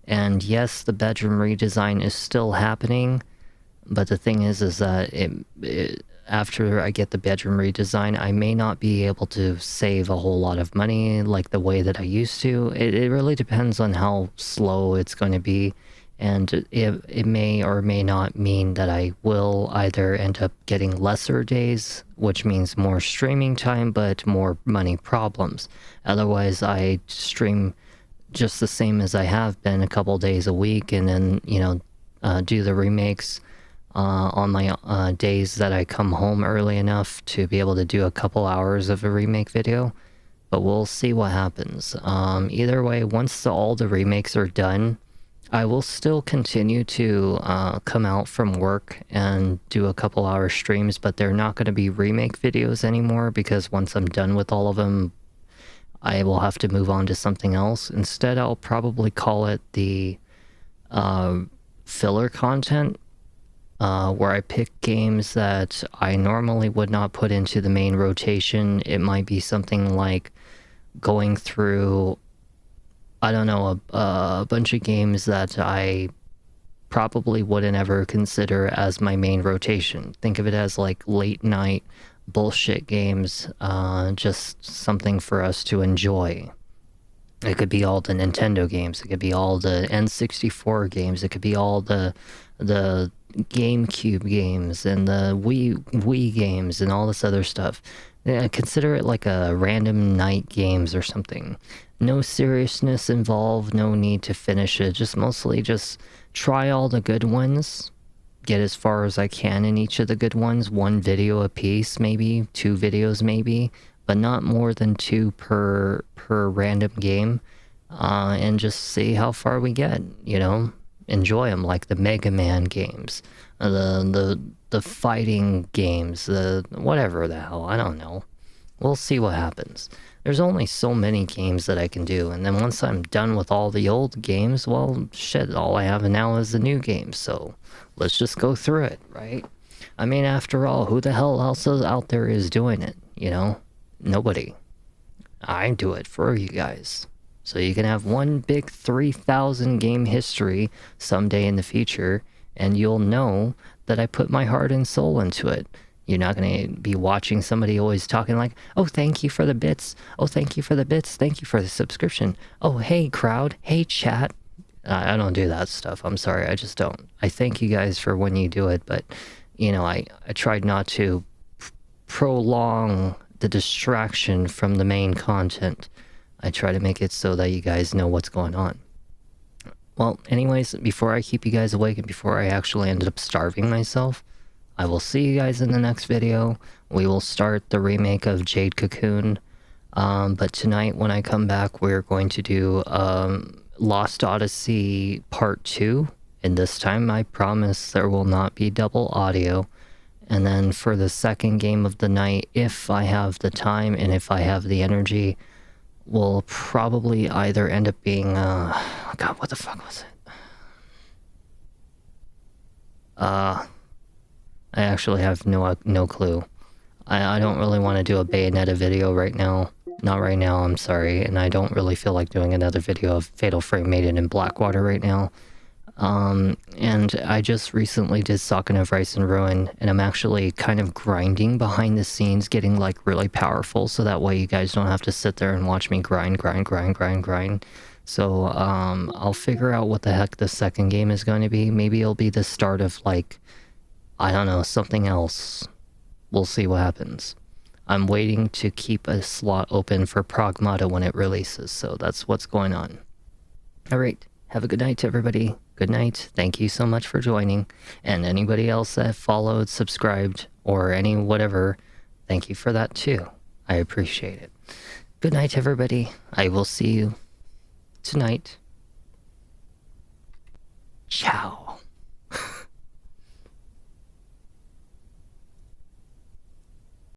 And yes, the bedroom redesign is still happening, but the thing is that after I get the bedroom redesign, I may not be able to save a whole lot of money like the way that I used to. It really depends on how slow it's going to be. And it may or may not mean that I will either end up getting lesser days, which means more streaming time, but more money problems. Otherwise, I stream just the same as I have been, a couple days a week, and then, you know, do the remakes on my days that I come home early enough to be able to do a couple hours of a remake video. But we'll see what happens. Either way, once all the remakes are done, I will still continue to come out from work and do a couple hour streams, but they're not going to be remake videos anymore because once I'm done with all of them, I will have to move on to something else. Instead, I'll probably call it the filler content, where I pick games that I normally would not put into the main rotation. It might be something like going through, I don't know, a bunch of games that I probably wouldn't ever consider as my main rotation. Think of it as like late night bullshit games, just something for us to enjoy. It could be all the Nintendo games, it could be all the N64 games, it could be all the GameCube games and the Wii games and all this other stuff. Yeah, consider it like a random night games or something. No seriousness involved, no need to finish it, just mostly just try all the good ones, get as far as I can in each of the good ones, one video a piece maybe, 2 videos maybe, but not more than 2 per random game, and just see how far we get, you know, enjoy them, like the Mega Man games, the fighting games, the whatever the hell, I don't know. We'll see what happens. There's only so many games that I can do, and then once I'm done with all the old games, well, shit, all I have now is the new games, so let's just go through it, right? I mean, after all, who the hell else out there is doing it, you know? Nobody. I do it for you guys. So you can have one big 3,000 game history someday in the future, and you'll know that I put my heart and soul into it. You're not going to be watching somebody always talking like, oh, thank you for the bits. Oh, thank you for the bits. Thank you for the subscription. Oh, hey, crowd. Hey, chat. I don't do that stuff. I'm sorry. I just don't. I thank you guys for when you do it, but, you know, I tried not to prolong the distraction from the main content. I try to make it so that you guys know what's going on. Well, anyways, before I keep you guys awake and before I actually ended up starving myself, I will see you guys in the next video. We will start the remake of Jade Cocoon. But tonight when I come back, we're going to do Lost Odyssey Part 2. And this time I promise there will not be double audio. And then for the second game of the night, if I have the time and if I have the energy, will probably either end up being, God, what the fuck was it? I actually have no clue. I don't really want to do a Bayonetta video right now. Not right now, I'm sorry. And I don't really feel like doing another video of Fatal Frame Maiden in Blackwater right now. And I just recently did Sakuna of Rice and Ruin, and I'm actually kind of grinding behind the scenes, getting like really powerful, so that way you guys don't have to sit there and watch me grind. So, I'll figure out what the heck the second game is going to be. Maybe it'll be the start of like, I don't know, something else. We'll see what happens. I'm waiting to keep a slot open for Pragmata when it releases, so that's what's going on. Alright, have a good night, everybody. Good night. Thank you so much for joining. And anybody else that followed, subscribed, or any whatever, thank you for that too. I appreciate it. Good night, everybody. I will see you tonight. Ciao.